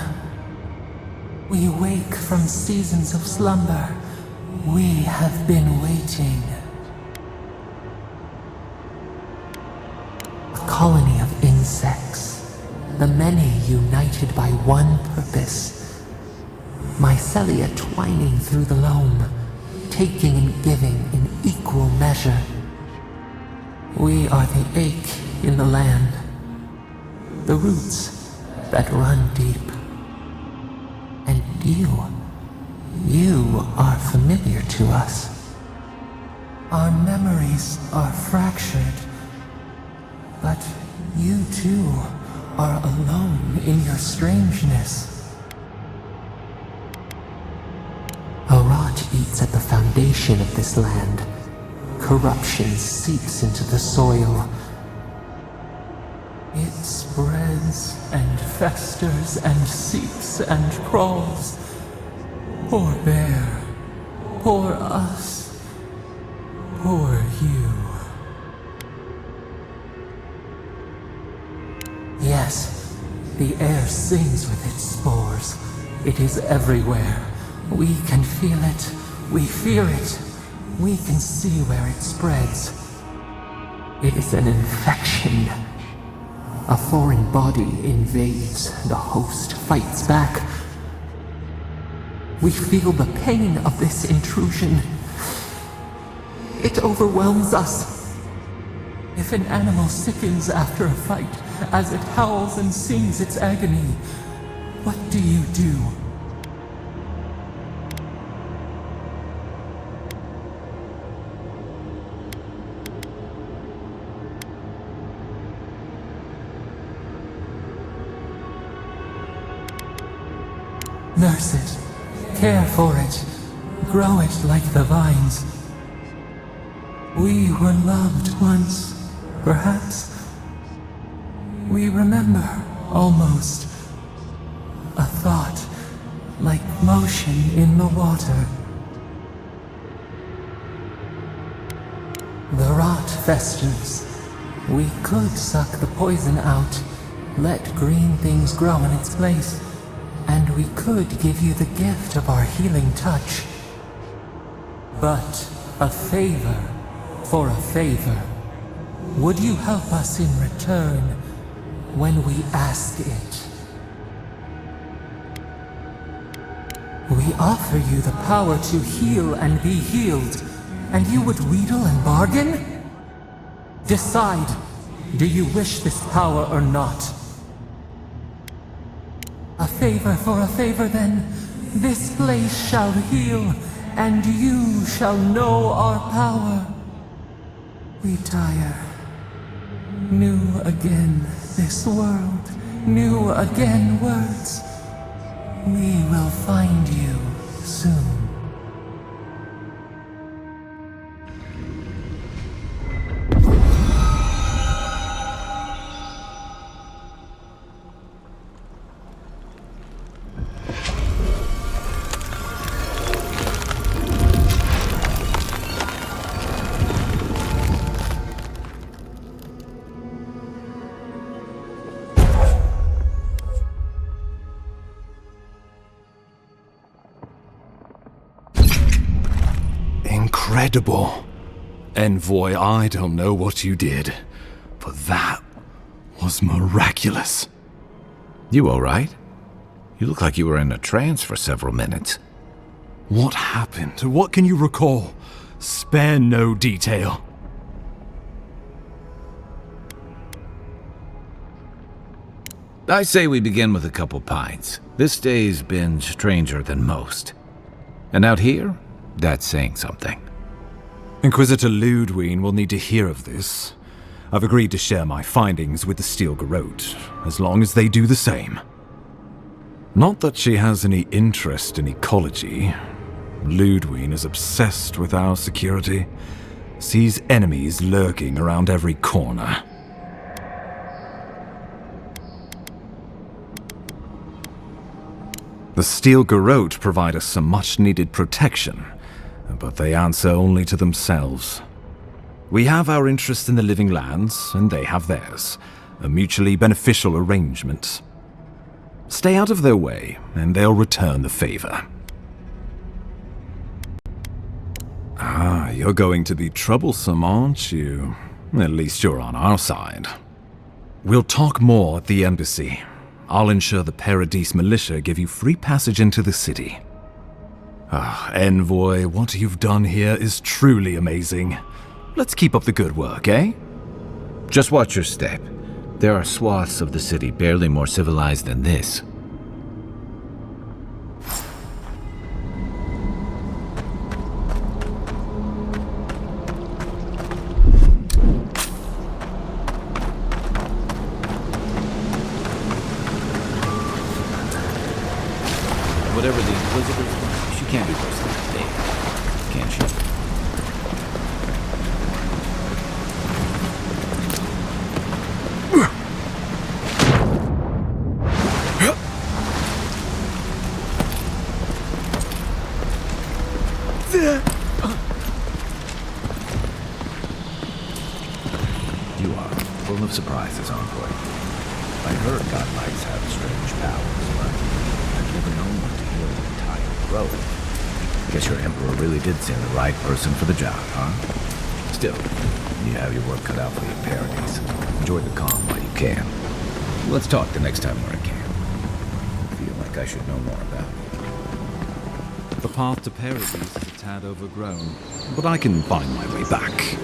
We wake from seasons of slumber. We have been waiting. A colony of insects. The many united by one purpose. Mycelia twining through the loam, taking and giving in equal measure. We are the ache in the land, the roots that run deep. And you are familiar to us. Our memories are fractured, but you too are alone in your strangeness. A rot eats at the foundation of this land. Corruption seeps into the soil. It spreads and festers and seeps and crawls. Poor bear. Poor us. Poor you. Yes, the air sings with its spores. It is everywhere. We can feel it. We fear it. We can see where it spreads. It is an infection. A foreign body invades, the host fights back. We feel the pain of this intrusion. It overwhelms us. If an animal sickens after a fight, as it howls and sings its agony, what do you do? Nurse it, care for it, grow it like the vines. We were loved once, perhaps. We remember, almost. A thought, like motion in the water. The rot festers. We could suck the poison out, let green things grow in its place. And we could give you the gift of our healing touch. But a favor for a favor. Would you help us in return when we ask it? We offer you the power to heal and be healed, and you would wheedle and bargain? Decide, do you wish this power or not? A favor for a favor, then. This place shall heal, and you shall know our power. We tire. New again this world, new again words. We will find you soon. Incredible. Envoy, I don't know what you did, but that was miraculous. You all right? You look like you were in a trance for several minutes. What happened? What can you recall? Spare no detail. I say we begin with a couple pints. This day's been stranger than most. And out here, that's saying something. Inquisitor Ludwine will need to hear of this. I've agreed to share my findings with the Steel Garrote, as long as they do the same. Not that she has any interest in ecology. Ludwine is obsessed with our security, sees enemies lurking around every corner. The Steel Garrote provide us some much-needed protection, but they answer only to themselves. We have our interest in the living lands, and they have theirs, a mutually beneficial arrangement. Stay out of their way, and they'll return the favor. Ah, you're going to be troublesome, aren't you? At least you're on our side. We'll talk more at the embassy. I'll ensure the Paradise militia give you free passage into the city. Ah, Envoy, what you've done here is truly amazing. Let's keep up the good work, eh? Just watch your step. There are swaths of the city barely more civilized than this. Whatever the Inquisitors want, she can't be worse than they, can she? You are full of surprises, Envoy. I heard godlikes have strange powers, but I've never known one to heal an entire grove. Guess your Emperor really did send the right person for the job, huh? Still, you have your work cut out for you in Paradise. Enjoy the calm while you can. Let's talk the next time we're at camp. I feel like I should know more about it. The path to Paradise is a tad overgrown, but I can find my way back.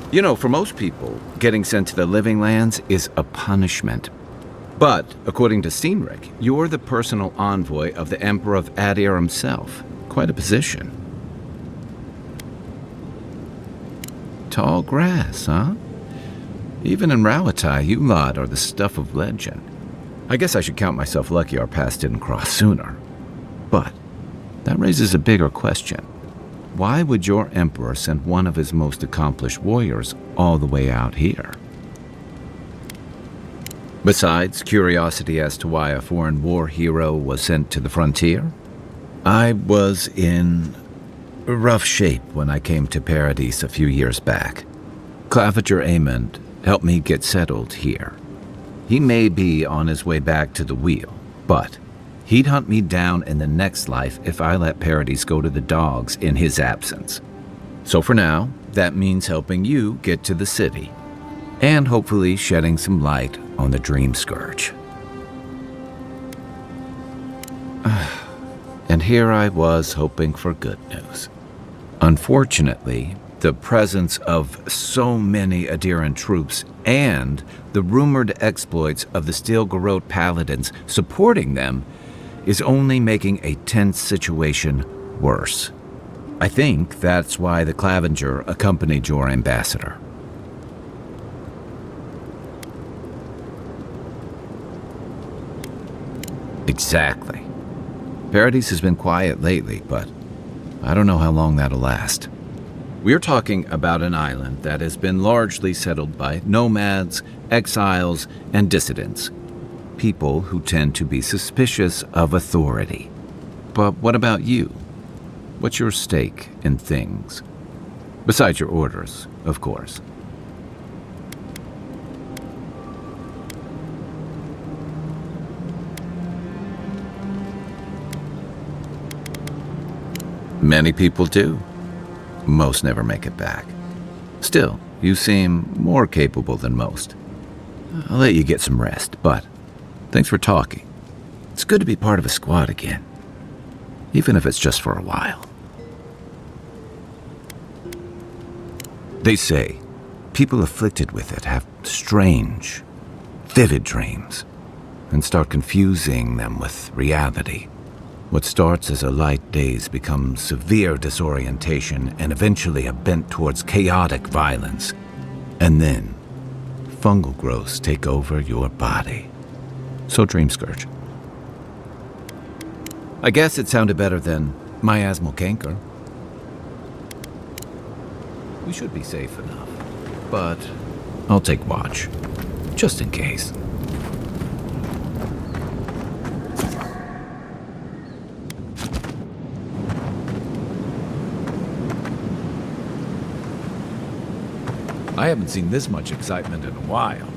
You know, for most people, getting sent to the Living Lands is a punishment. But, according to Cynric, you're the personal envoy of the Emperor of Adir himself. Quite a position. Tall grass, huh? Even in Rauatai, you lot are the stuff of legend. I guess I should count myself lucky our paths didn't cross sooner. But that raises a bigger question. Why would your Emperor send one of his most accomplished warriors all the way out here? Besides curiosity as to why a foreign war hero was sent to the frontier, I was in rough shape when I came to Paradise a few years back. Claviger Amond helped me get settled here. He may be on his way back to the wheel, but he'd hunt me down in the next life if I let Paradise go to the dogs in his absence. So for now, that means helping you get to the city, and hopefully shedding some light on the Dream Scourge. And here I was hoping for good news. Unfortunately, the presence of so many Adiran troops and the rumored exploits of the Steel-Garrote paladins supporting them is only making a tense situation worse. I think that's why the Claviger accompanied your ambassador. Exactly. Paradise has been quiet lately, but I don't know how long that'll last. We're talking about an island that has been largely settled by nomads, exiles, and dissidents. People who tend to be suspicious of authority. But what about you? What's your stake in things? Besides your orders, of course. Many people do. Most never make it back. Still, you seem more capable than most. I'll let you get some rest, but thanks for talking. It's good to be part of a squad again, even if it's just for a while. They say people afflicted with it have strange, vivid dreams and start confusing them with reality. What starts as a light daze becomes severe disorientation and eventually a bent towards chaotic violence. And then, fungal growths take over your body. So Dream Scourge. I guess it sounded better than miasmal canker. We should be safe enough, but I'll take watch, just in case. I haven't seen this much excitement in a while.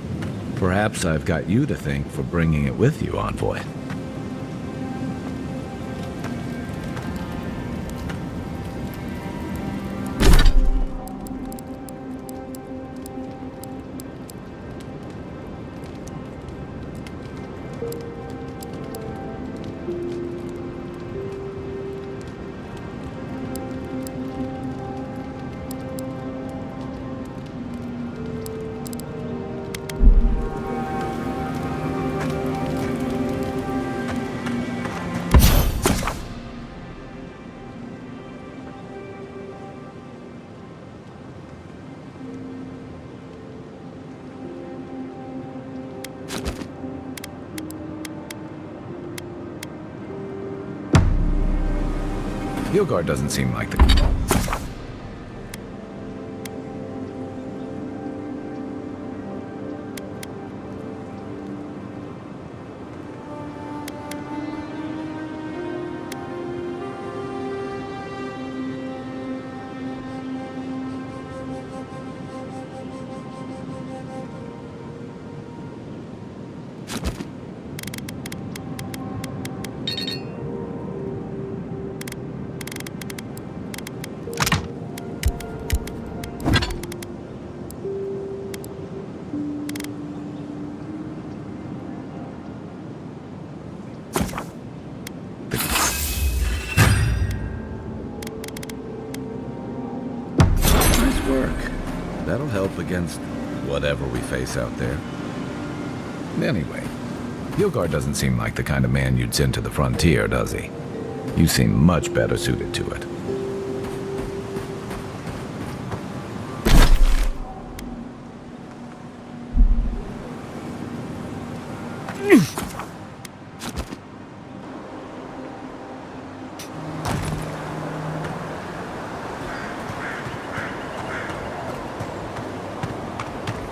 Perhaps I've got you to thank for bringing it with you, Envoy. Hilgard doesn't seem like the... That'll help against whatever we face out there. Anyway, Hilgard doesn't seem like the kind of man you'd send to the frontier, does he? You seem much better suited to it.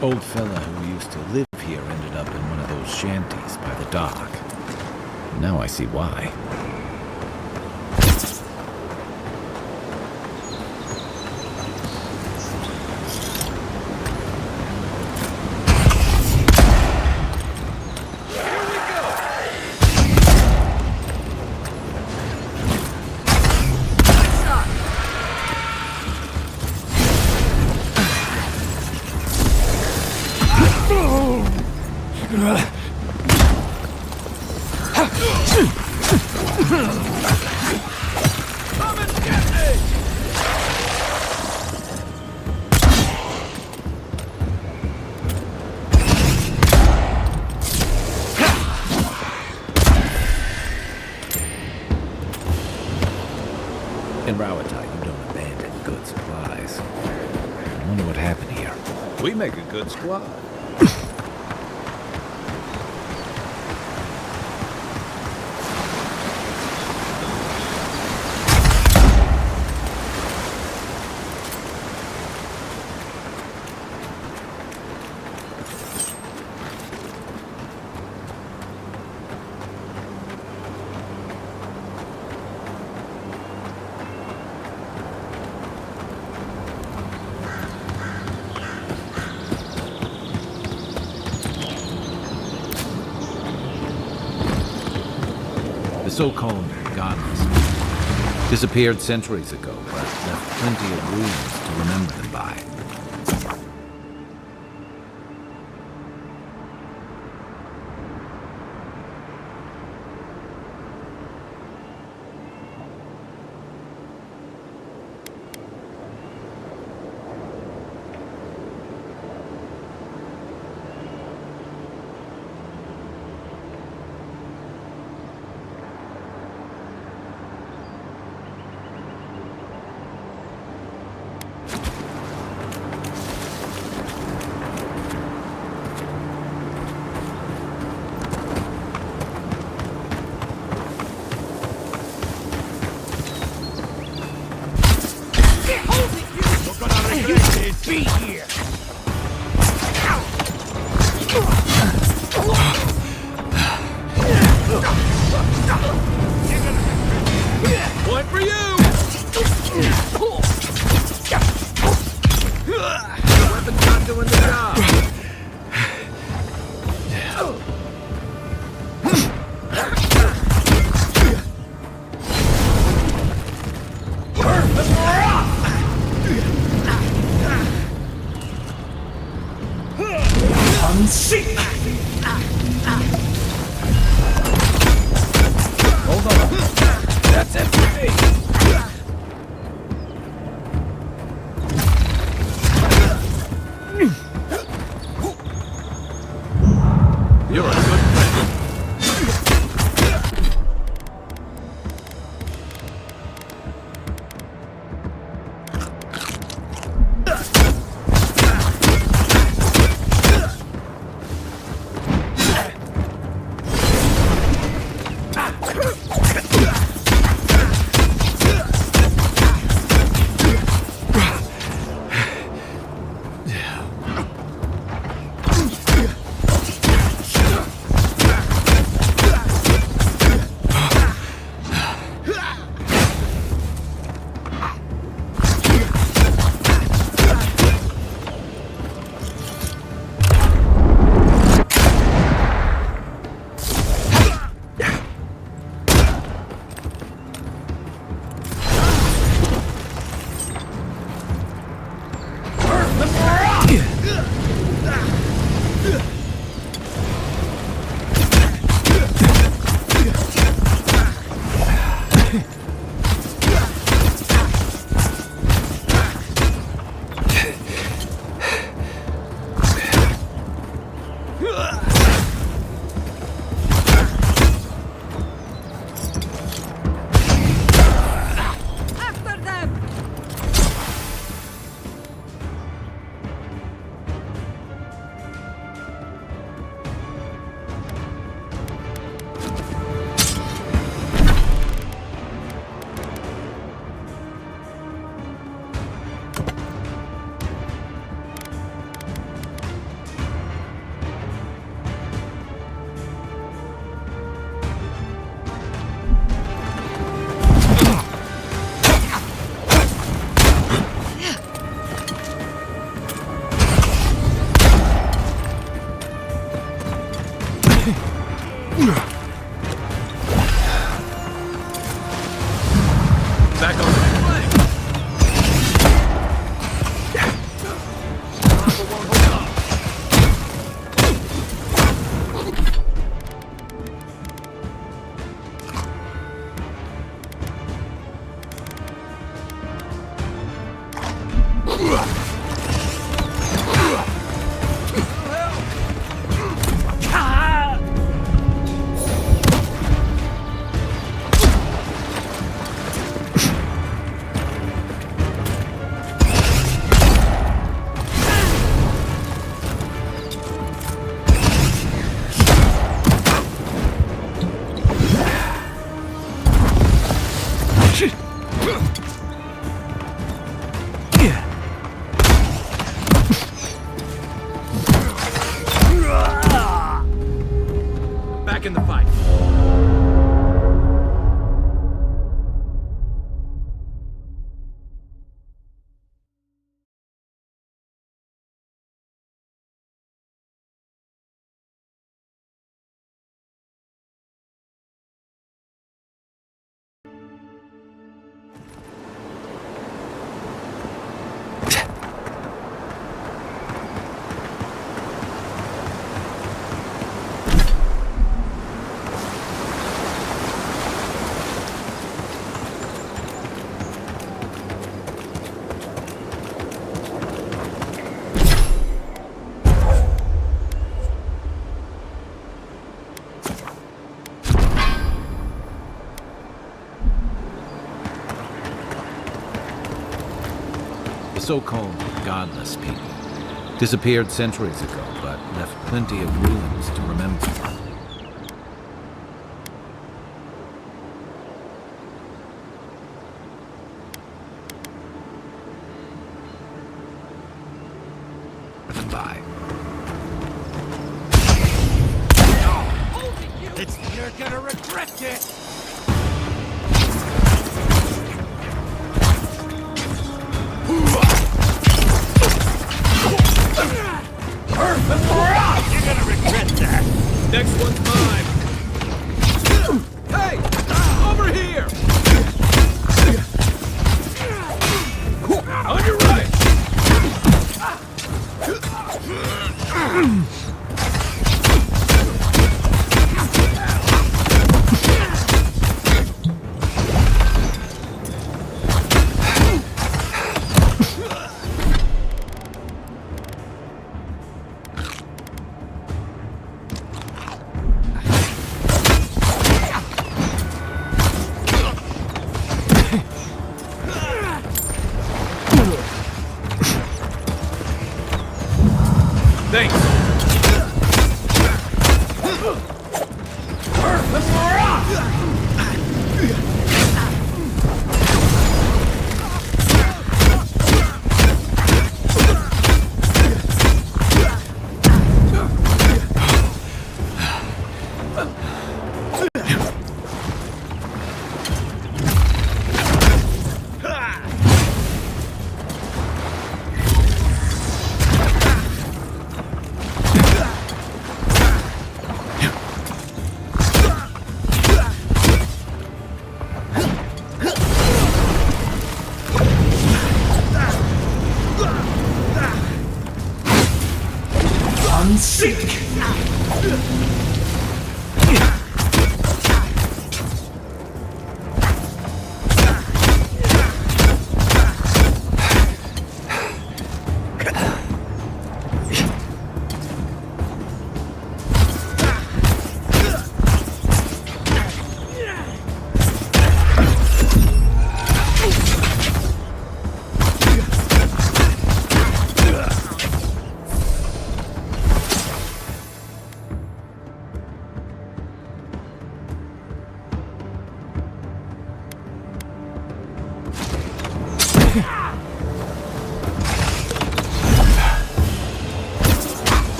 Old fella who used to live here ended up in one of those shanties by the dock. Now I see why. In Rawatai, you don't abandon good supplies. I wonder what happened here. We make a good squad. The so-called godless disappeared centuries ago, but left plenty of ruins to remember them by. Be here! One for you! The weapon's not doing the job. Hold on. That's it for me. You're a good friend. Back in the fight. The so-called godless people disappeared centuries ago, but left plenty of ruins to remember. Bye. You're gonna regret it! Perfect rock! You're gonna regret that! Next one's mine! Hey! Over here! On your right! Thanks. Perfect rock! Sick!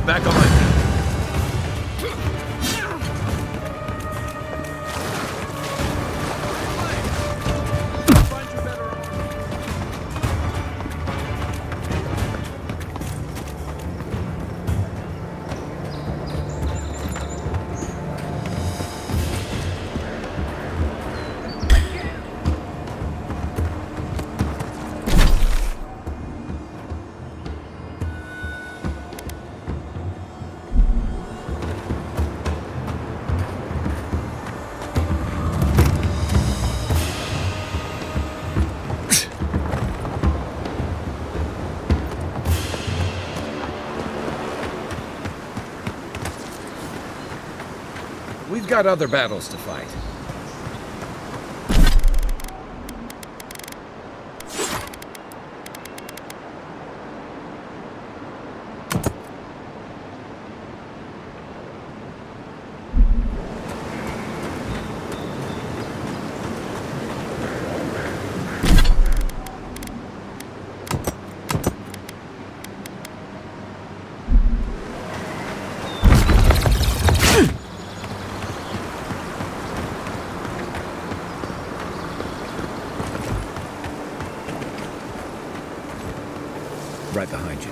Back on my feet. We've got other battles to fight. Right behind you.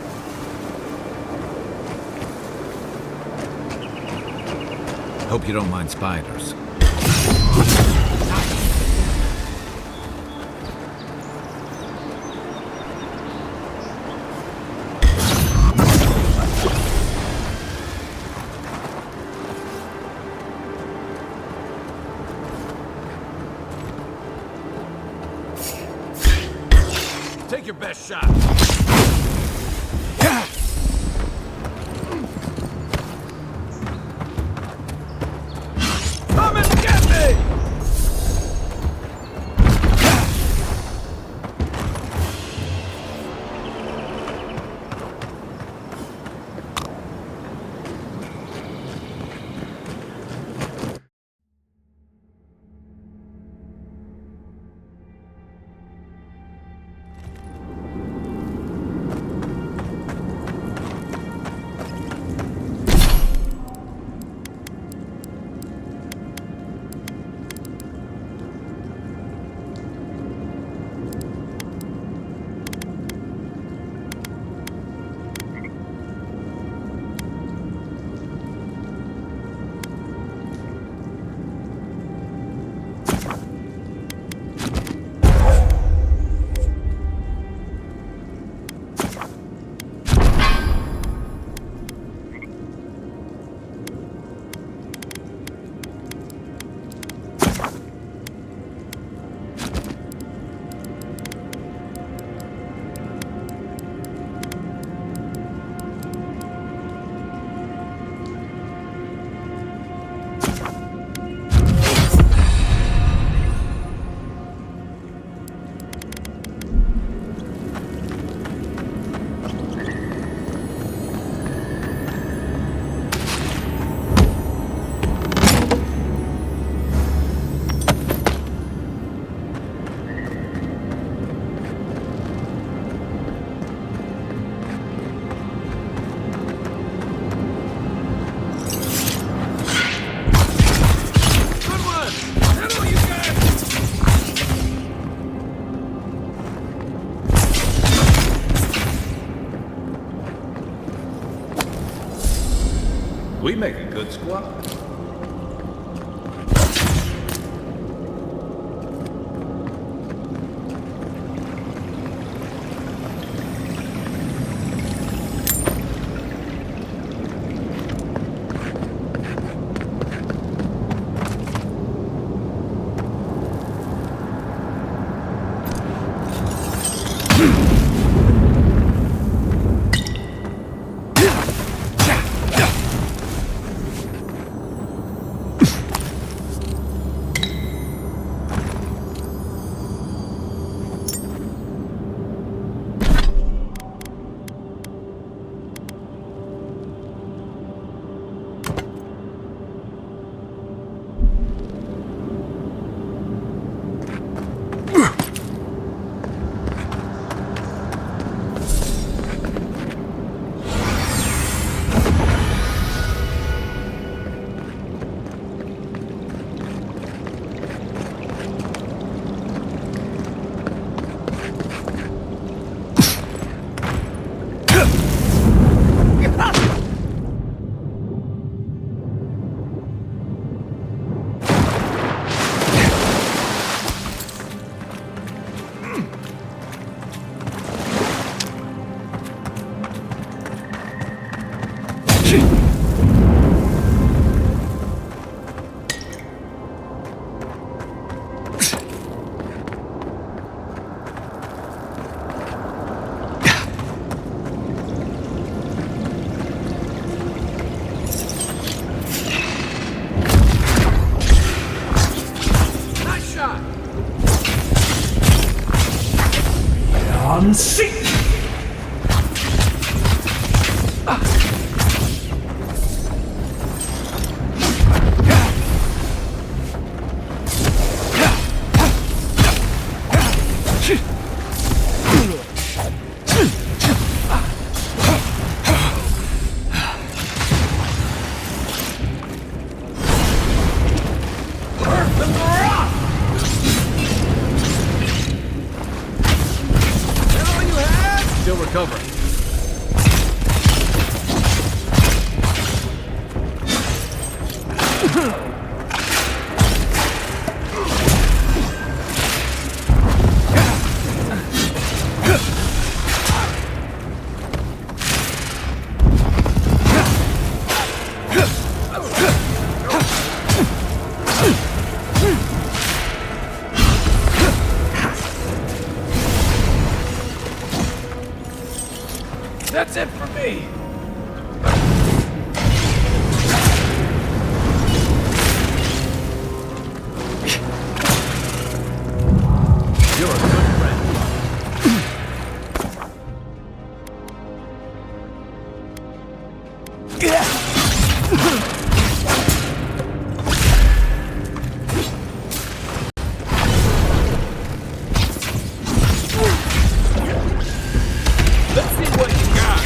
Hope you don't mind spiders. Take your best shot. Come and get me! We make a good squad. Still recovering. That's it for me! You're a good friend. Let's see what you got!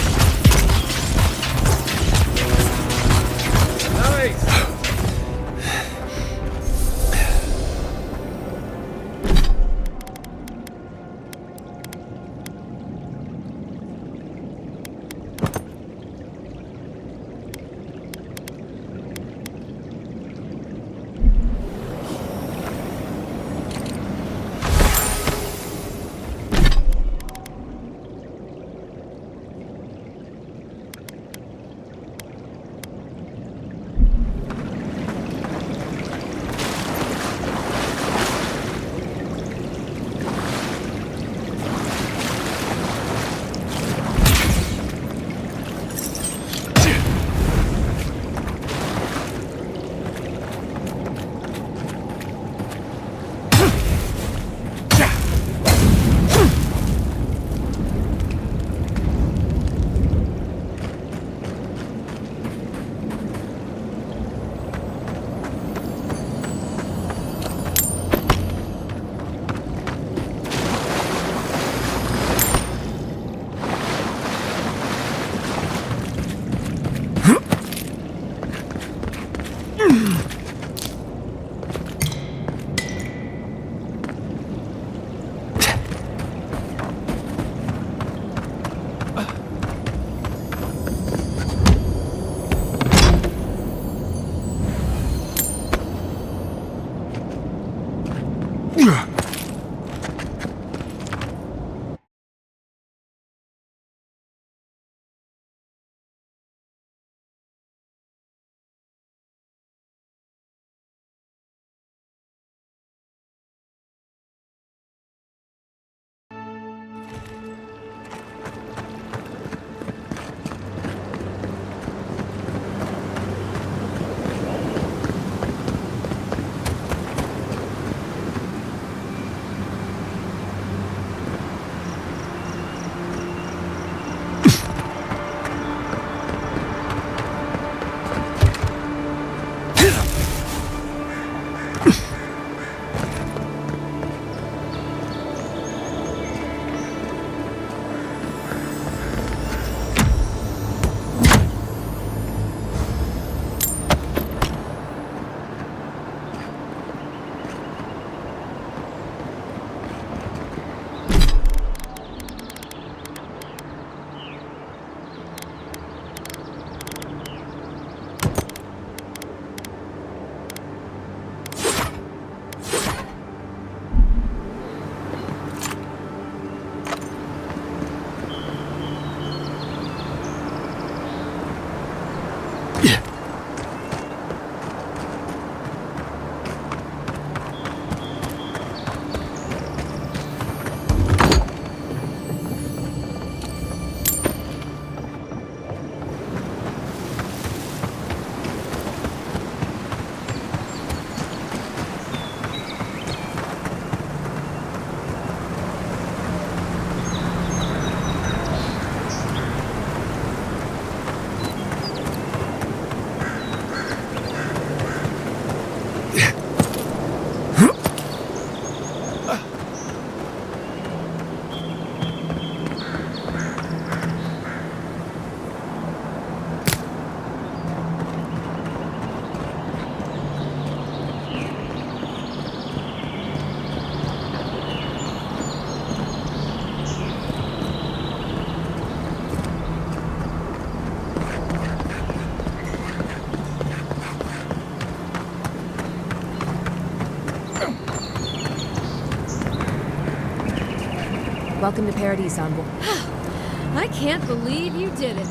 Welcome to Paradise, Envoy. I can't believe you did it.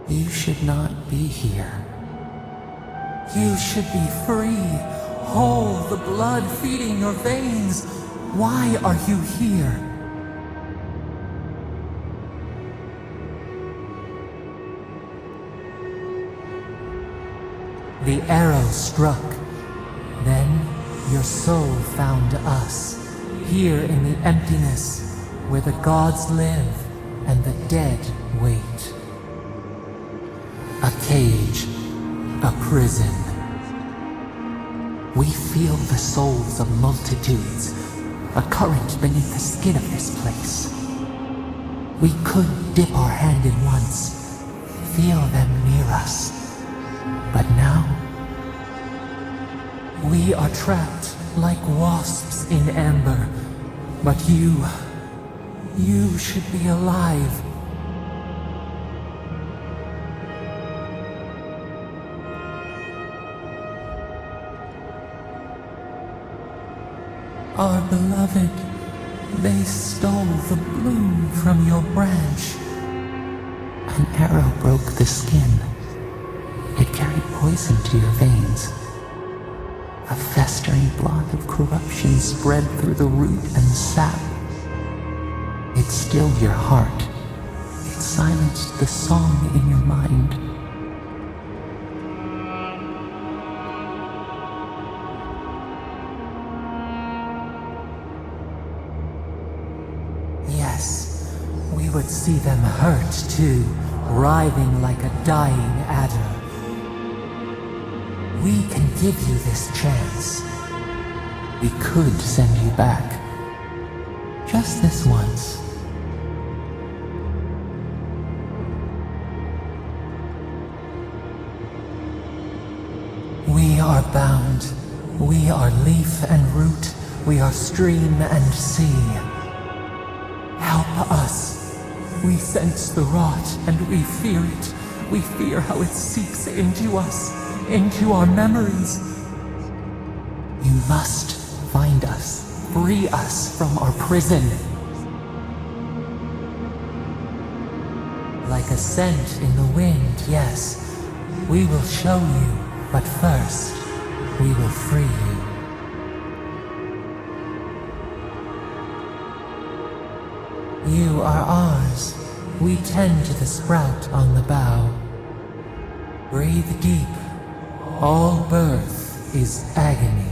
You should not be here. You should be free, whole, the blood feeding your veins. Why are you here? The arrow struck. Then your soul found us, here in the emptiness, where the gods live and the dead wait. A cage, a prison. We feel the souls of multitudes, a current beneath the skin of this place. We could dip our hand in once, feel them near us. But now, we are trapped like wasps in amber. But you should be alive. Our beloved, they stole the bloom from your branch. An arrow broke the skin. It carried poison to your veins. A festering blot of corruption spread through the root and sap. It stilled your heart. It silenced the song in your mind. Yes, we would see them hurt too, writhing like a dying adder. We can give you this chance. We could send you back. Just this once. We are bound. We are leaf and root. We are stream and sea. Help us. We sense the rot and we fear it. We fear how it seeps into us, into our memories. You must find us, free us from our prison. Like a scent in the wind, yes. We will show you, but first, we will free you. You are ours. We tend to the sprout on the bough. Breathe deep. All birth is agony.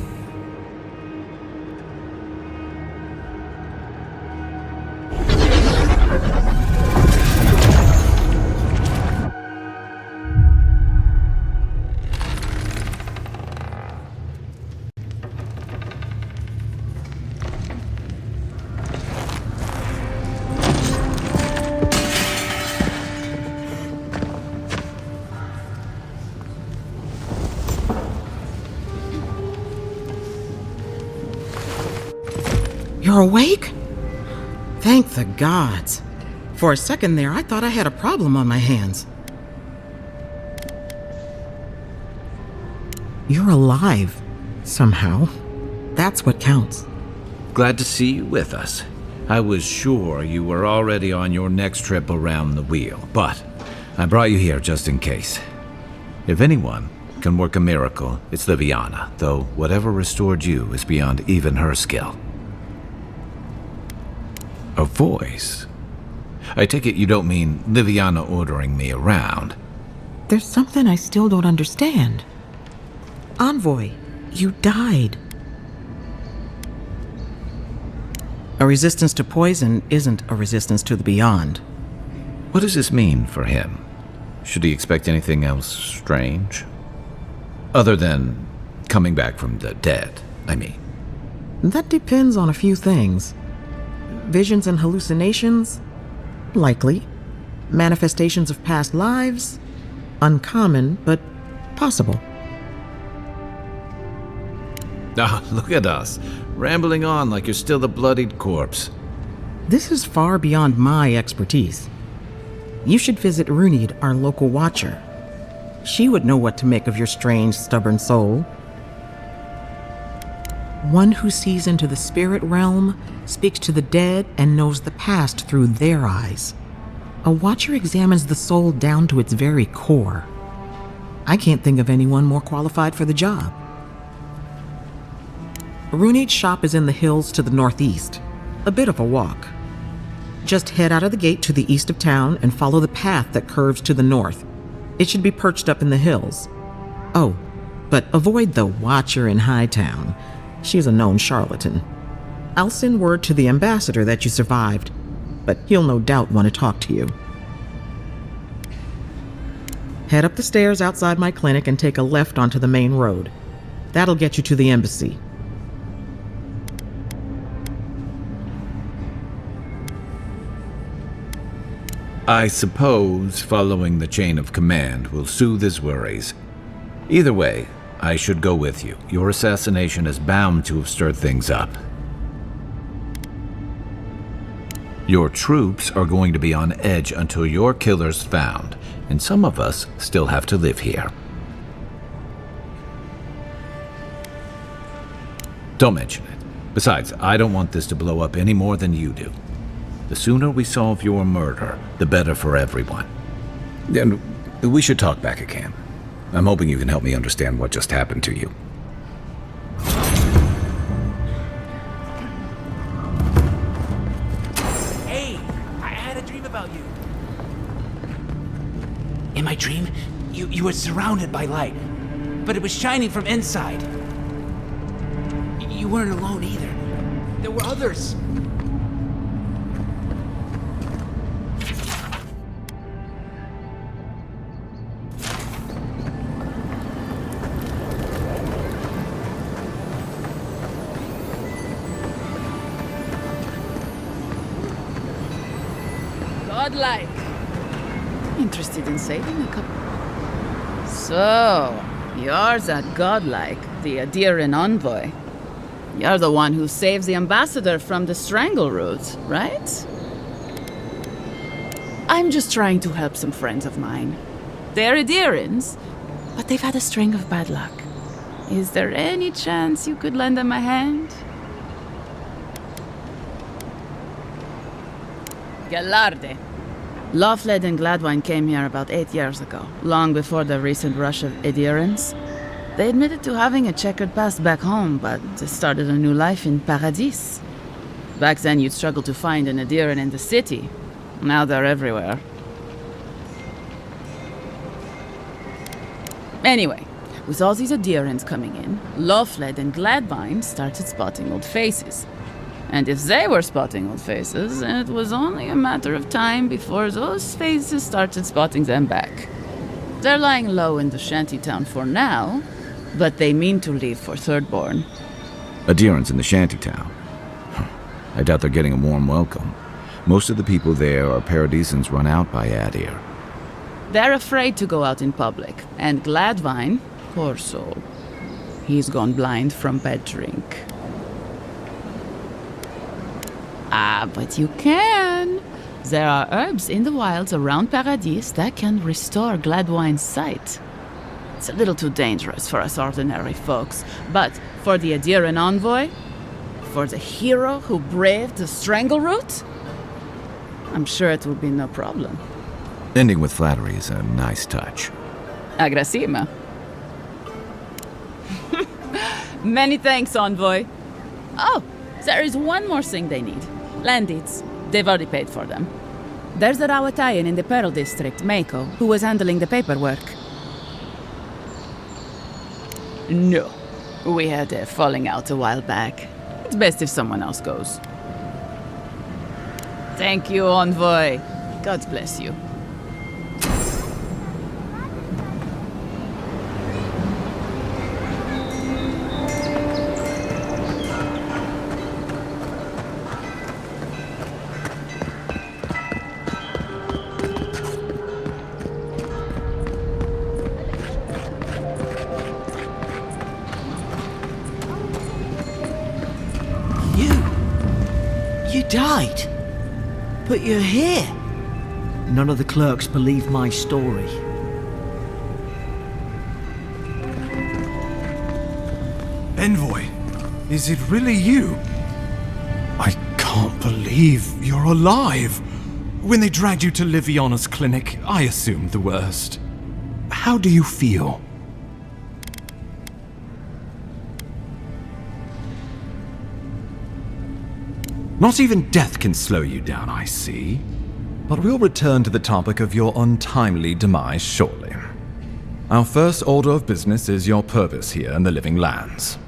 You're awake? Thank the gods. For a second there, I thought I had a problem on my hands. You're alive, somehow. That's what counts. Glad to see you with us. I was sure you were already on your next trip around the wheel, but I brought you here just in case. If anyone can work a miracle, it's Liviana, though whatever restored you is beyond even her skill. A voice? I take it you don't mean Liviana ordering me around. There's something I still don't understand. Envoy, you died. A resistance to poison isn't a resistance to the beyond. What does this mean for him? Should he expect anything else strange? Other than coming back from the dead, I mean. That depends on a few things. Visions and hallucinations? Likely. Manifestations of past lives? Uncommon, but possible. Ah, look at us, rambling on like you're still the bloodied corpse. This is far beyond my expertise. You should visit Runid, our local watcher. She would know what to make of your strange, stubborn soul. One who sees into the spirit realm, speaks to the dead, and knows the past through their eyes. A watcher examines the soul down to its very core. I can't think of anyone more qualified for the job. Runid's shop is in the hills to the northeast. A bit of a walk. Just head out of the gate to the east of town and follow the path that curves to the north. It should be perched up in the hills. Oh, but avoid the Watcher in Hightown. She's a known charlatan. I'll send word to the ambassador that you survived, but he'll no doubt want to talk to you. Head up the stairs outside my clinic and take a left onto the main road. That'll get you to the embassy. I suppose following the chain of command will soothe his worries. Either way, I should go with you. Your assassination is bound to have stirred things up. Your troops are going to be on edge until your killer's found, and some of us still have to live here. Don't mention it. Besides, I don't want this to blow up any more than you do. The sooner we solve your murder, the better for everyone. And we should talk back at camp. I'm hoping you can help me understand what just happened to you. Hey, I had a dream about you. In my dream, you were surrounded by light, but it was shining from inside. You weren't alone either. There were others. Godlike. Interested in saving a couple. So, you're that godlike, the Adiran envoy. You're the one who saves the ambassador from the strangle route, right? I'm just trying to help some friends of mine. They're Adirans, but they've had a string of bad luck. Is there any chance you could lend them a hand? Galarde. Lawfled and Gladwine came here about 8 years ago, long before the recent rush of Adirans. They admitted to having a checkered past back home, but they started a new life in Paradis. Back then, you'd struggle to find an Adiran in the city. Now they're everywhere. Anyway, with all these Adirans coming in, Lawfled and Gladwine started spotting old faces. And if they were spotting old faces, it was only a matter of time before those faces started spotting them back. They're lying low in the shantytown for now, but they mean to leave for Thirdborn. Adirans in the shantytown. I doubt they're getting a warm welcome. Most of the people there are Paradisans run out by Adir. They're afraid to go out in public, and Gladwine, poor soul, he's gone blind from bad drink. Ah, but you can. There are herbs in the wilds around Paradis that can restore Gladwine's sight. It's a little too dangerous for us ordinary folks, but for the Adiran envoy, for the hero who braved the strangle route? I'm sure it will be no problem. Ending with flattery is a nice touch. Agrasima. Many thanks, Envoy. Oh, there is one more thing they need. Land deeds. They've already paid for them. There's a Rawatayan in the Pearl District, Mako, who was handling the paperwork. No. We had a falling out a while back. It's best if someone else goes. Thank you, Envoy. God bless you. You died? But you're here. None of the clerks believe my story. Envoy, is it really you? I can't believe you're alive. When they dragged you to Liviana's clinic, I assumed the worst. How do you feel? Not even death can slow you down, I see. But we'll return to the topic of your untimely demise shortly. Our first order of business is your purpose here in the Living Lands.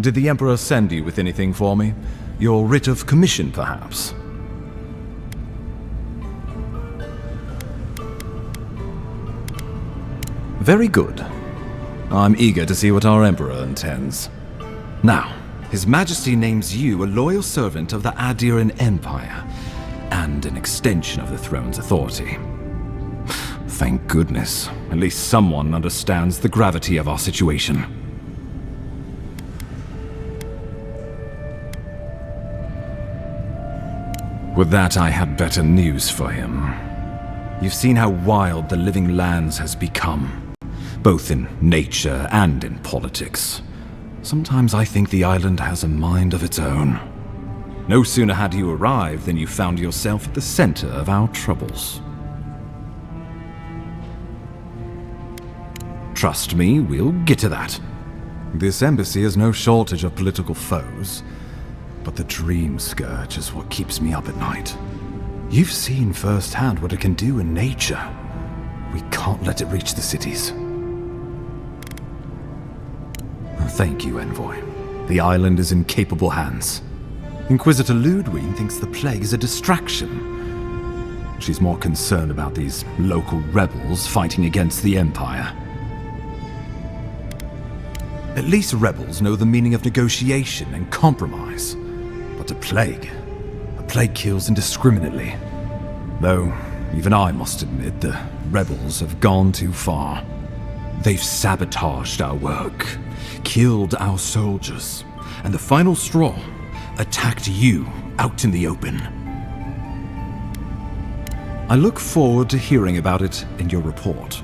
Did the Emperor send you with anything for me? Your writ of commission, perhaps? Very good. I'm eager to see what our Emperor intends. Now, His Majesty names you a loyal servant of the Adiran Empire, and an extension of the throne's authority. Thank goodness, at least someone understands the gravity of our situation. With that, I had better news for him. You've seen how wild the Living Lands has become, both in nature and in politics. Sometimes I think the island has a mind of its own. No sooner had you arrived than you found yourself at the center of our troubles. Trust me, we'll get to that. This embassy has no shortage of political foes, but the Dream Scourge is what keeps me up at night. You've seen firsthand what it can do in nature. We can't let it reach the cities. Thank you, Envoy. The island is in capable hands. Inquisitor Ludwig thinks the plague is a distraction. She's more concerned about these local rebels fighting against the Empire. At least rebels know the meaning of negotiation and compromise. But a plague kills indiscriminately. Though, even I must admit, the rebels have gone too far. They've sabotaged our work, killed our soldiers, and the final straw, attacked you out in the open. I look forward to hearing about it in your report.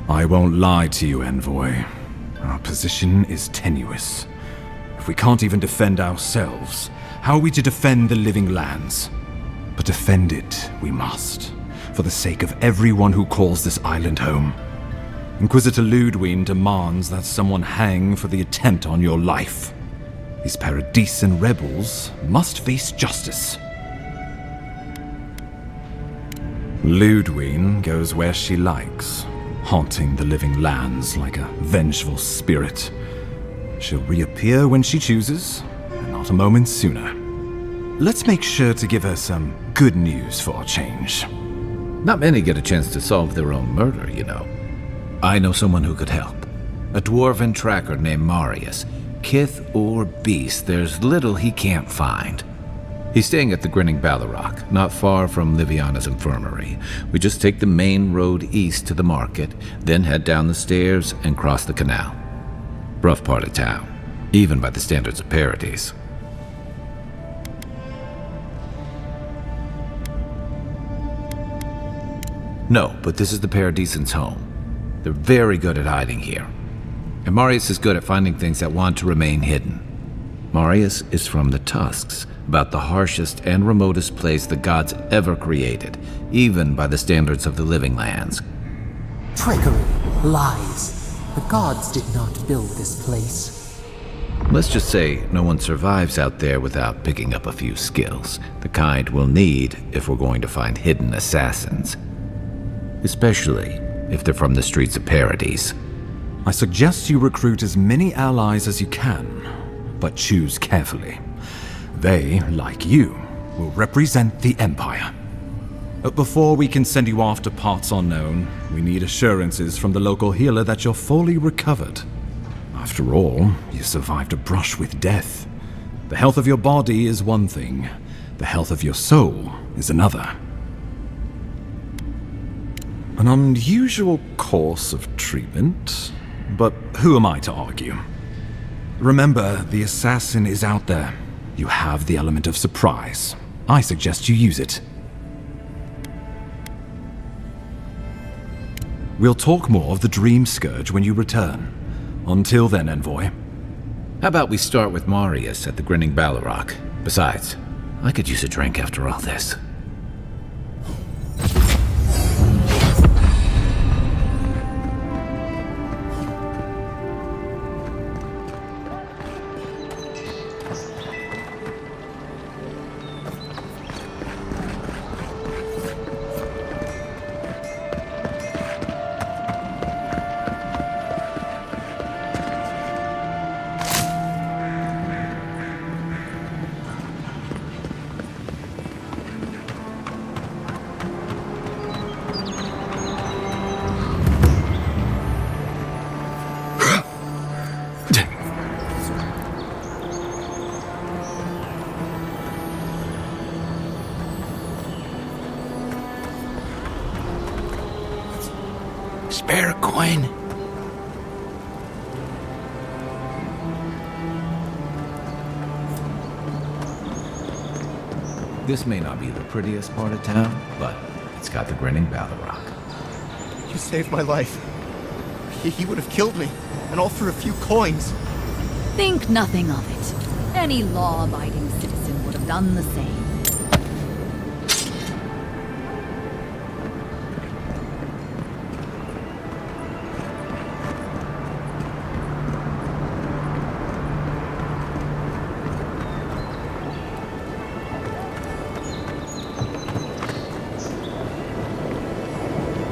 I won't lie to you, Envoy. Our position is tenuous. If we can't even defend ourselves, how are we to defend the Living Lands? But defend it we must, for the sake of everyone who calls this island home. Inquisitor Ludwig demands that someone hang for the attempt on your life. These Paradisan rebels must face justice. Ludwig goes where she likes, haunting the Living Lands like a vengeful spirit. She'll reappear when she chooses, and not a moment sooner. Let's make sure to give her some good news for a change. Not many get a chance to solve their own murder, you know. I know someone who could help. A dwarven tracker named Marius. Kith or beast, there's little he can't find. He's staying at the Grinning Ballarrock, not far from Liviana's infirmary. We just take the main road east to the market, then head down the stairs and cross the canal. Rough part of town, even by the standards of Paradise. No, but this is the Paradisans' home. They're very good at hiding here. And Marius is good at finding things that want to remain hidden. Marius is from the Tusks, about the harshest and remotest place the gods ever created, even by the standards of the living lands. Trickery, lies. The gods did not build this place. Let's just say no one survives out there without picking up a few skills, the kind we'll need if we're going to find hidden assassins. Especially if they're from the streets of Paradise. I suggest you recruit as many allies as you can, but choose carefully. They, like you, will represent the Empire. But before we can send you off to parts unknown, we need assurances from the local healer that you're fully recovered. After all, you survived a brush with death. The health of your body is one thing, the health of your soul is another. An unusual course of treatment, but who am I to argue? Remember, the assassin is out there. You have the element of surprise. I suggest you use it. We'll talk more of the Dream Scourge when you return. Until then, Envoy. How about we start with Marius at the Grinning Balrog? Besides, I could use a drink after all this. Spare a coin. This may not be the prettiest part of town, but it's got the Grinning Balrog. You saved my life. He would have killed me, and all for a few coins. Think nothing of it. Any law-abiding citizen would have done the same.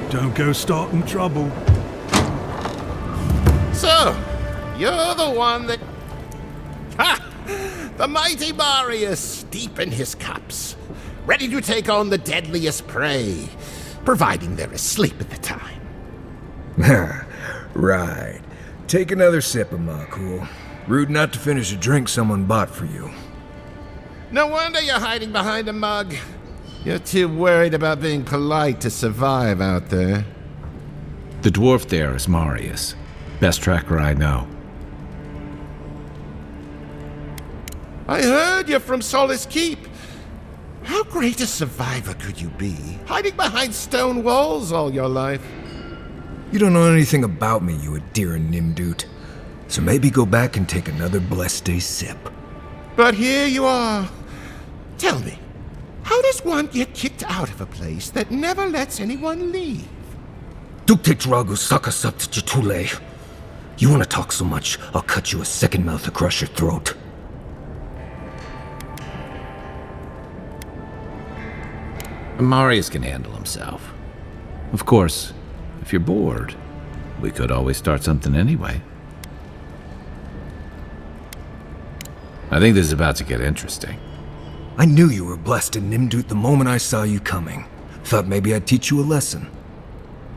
Don't go starting trouble. So, you're the one that... Ha! The mighty Marius, deep in his cups, ready to take on the deadliest prey, providing they're asleep at the time. Right. Take another sip of my cool. Rude not to finish a drink someone bought for you. No wonder you're hiding behind a mug. You're too worried about being polite to survive out there. The dwarf there is Marius. Best tracker I know. I heard you're from Suoles Keep. How great a survivor could you be, hiding behind stone walls all your life? You don't know anything about me, you Adir Nimdut. So maybe go back and take another blessed day sip. But here you are. Tell me, how does one get kicked out of a place that never lets anyone leave? Dukte Dragu Sakasat Jitule. You want to talk so much, I'll cut you a second mouth across your throat. Marius can handle himself. Of course, if you're bored, we could always start something anyway. I think this is about to get interesting. I knew you were blessed in Nimdut the moment I saw you coming. Thought maybe I'd teach you a lesson.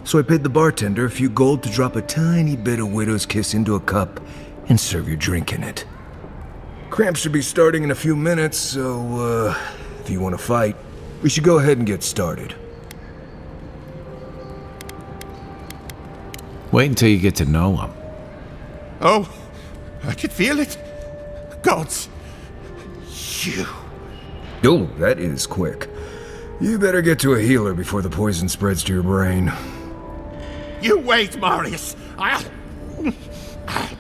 So I paid the bartender a few gold to drop a tiny bit of Widow's Kiss into a cup and serve your drink in it. Cramps should be starting in a few minutes, so, if you want to fight, we should go ahead and get started. Wait until you get to know him. Oh, I could feel it. Gods, you. Oh, that is quick. You better get to a healer before the poison spreads to your brain. You wait, Marius. I'll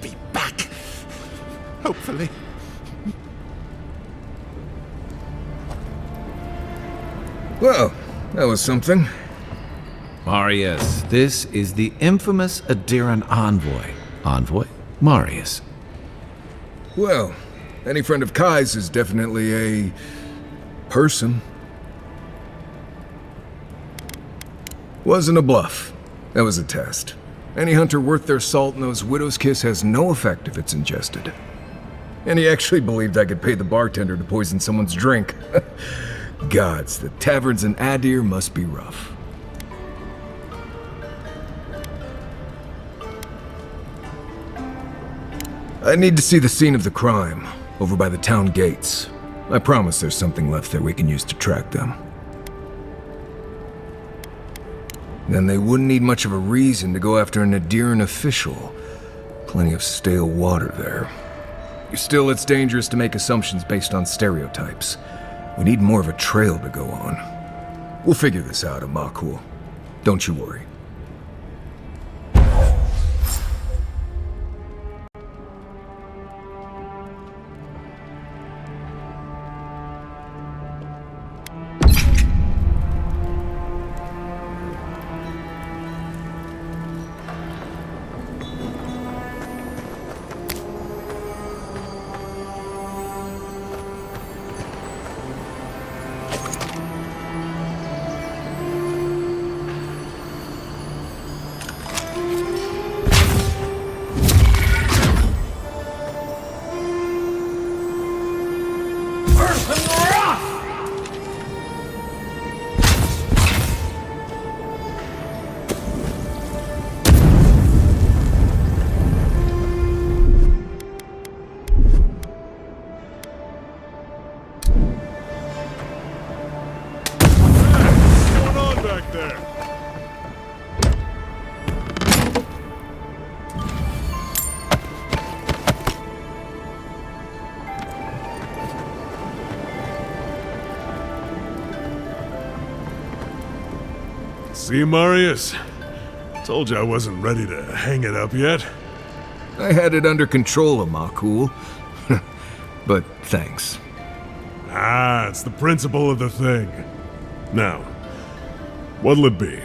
be back. Hopefully. Well, that was something. Marius, this is the infamous Adiran envoy. Envoy? Marius. Well, any friend of Kai's is definitely a... person. Wasn't a bluff. That was a test. Any hunter worth their salt knows Widow's Kiss has no effect if it's ingested. And he actually believed I could pay the bartender to poison someone's drink. Gods, the taverns in Adir must be rough. I need to see the scene of the crime, over by the town gates. I promise there's something left there we can use to track them. Then they wouldn't need much of a reason to go after an Adiran official. Plenty of stale water there. Still, it's dangerous to make assumptions based on stereotypes. We need more of a trail to go on. We'll figure this out, Amakul. Don't you worry. See, Marius? Told you I wasn't ready to hang it up yet. I had it under control, Amakul. But thanks. Ah, it's the principle of the thing. Now, what'll it be?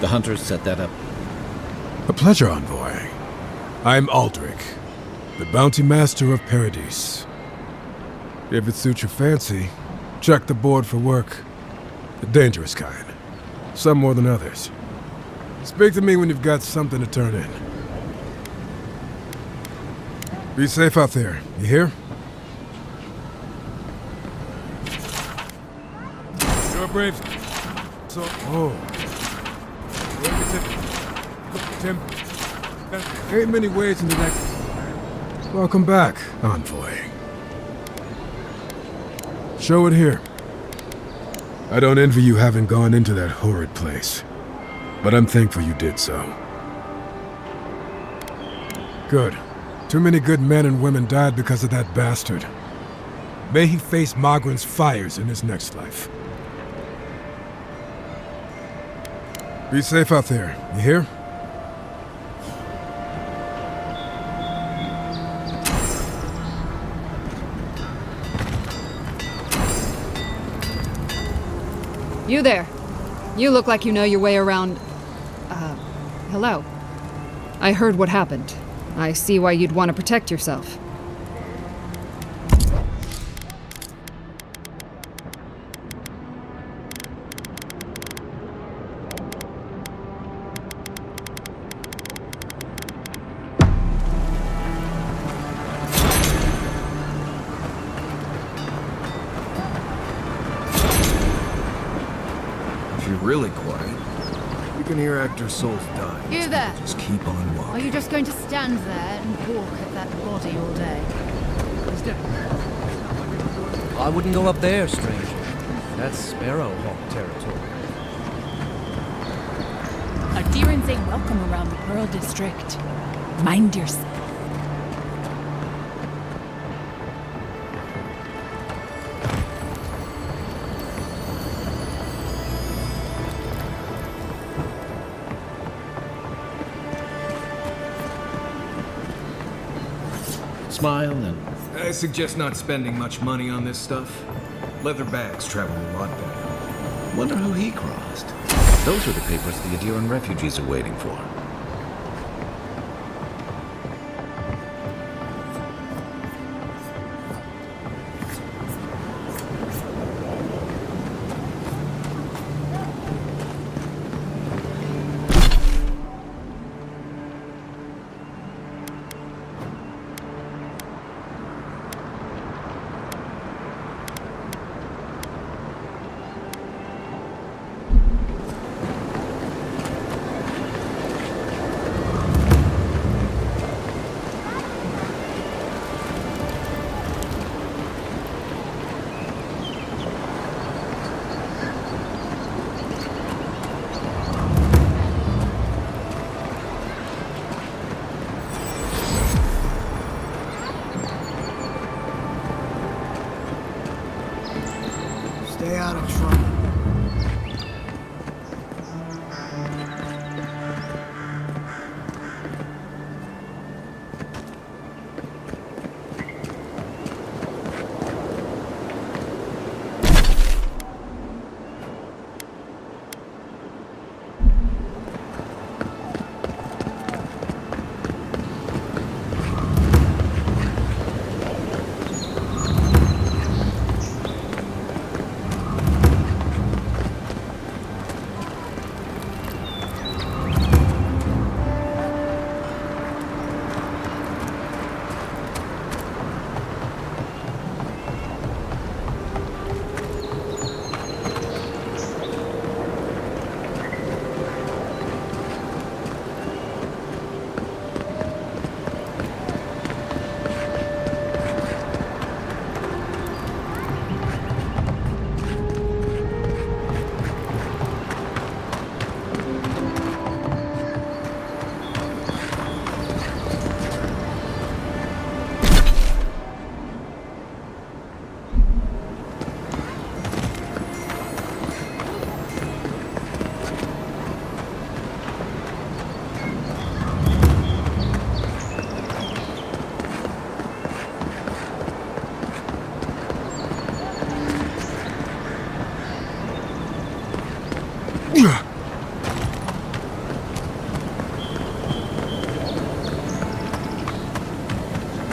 The hunters set that up. A pleasure, Envoy. I'm Aldrich, the Bounty Master of Paradise. If it suits your fancy, check the board for work. The dangerous kind. Some more than others. Speak to me when you've got something to turn in. Be safe out there, you hear? You're a brave... So... Oh... Tim, there ain't many ways into that... Welcome back, Envoy. Show it here. I don't envy you having gone into that horrid place. but I'm thankful you did so. Good. Too many good men and women died because of that bastard. May he face Magran's fires in his next life. Be safe out there, you hear? You there. You look like you know your way around... hello. I heard what happened. I see why you'd want to protect yourself. If you're really quiet, you can hear actor Suoles die. You there? Just keep on walking. Are you just going to stand there and walk at that body all day? I wouldn't go up there, stranger. That's Sparrowhawk territory. Adherents ain't welcome around the Pearl District. Mind yourself. Smile and... I suggest not spending much money on this stuff. Leather bags travel a lot better. Wonder who he crossed. Those are the papers the Adieran refugees are waiting for. Stay out of trouble.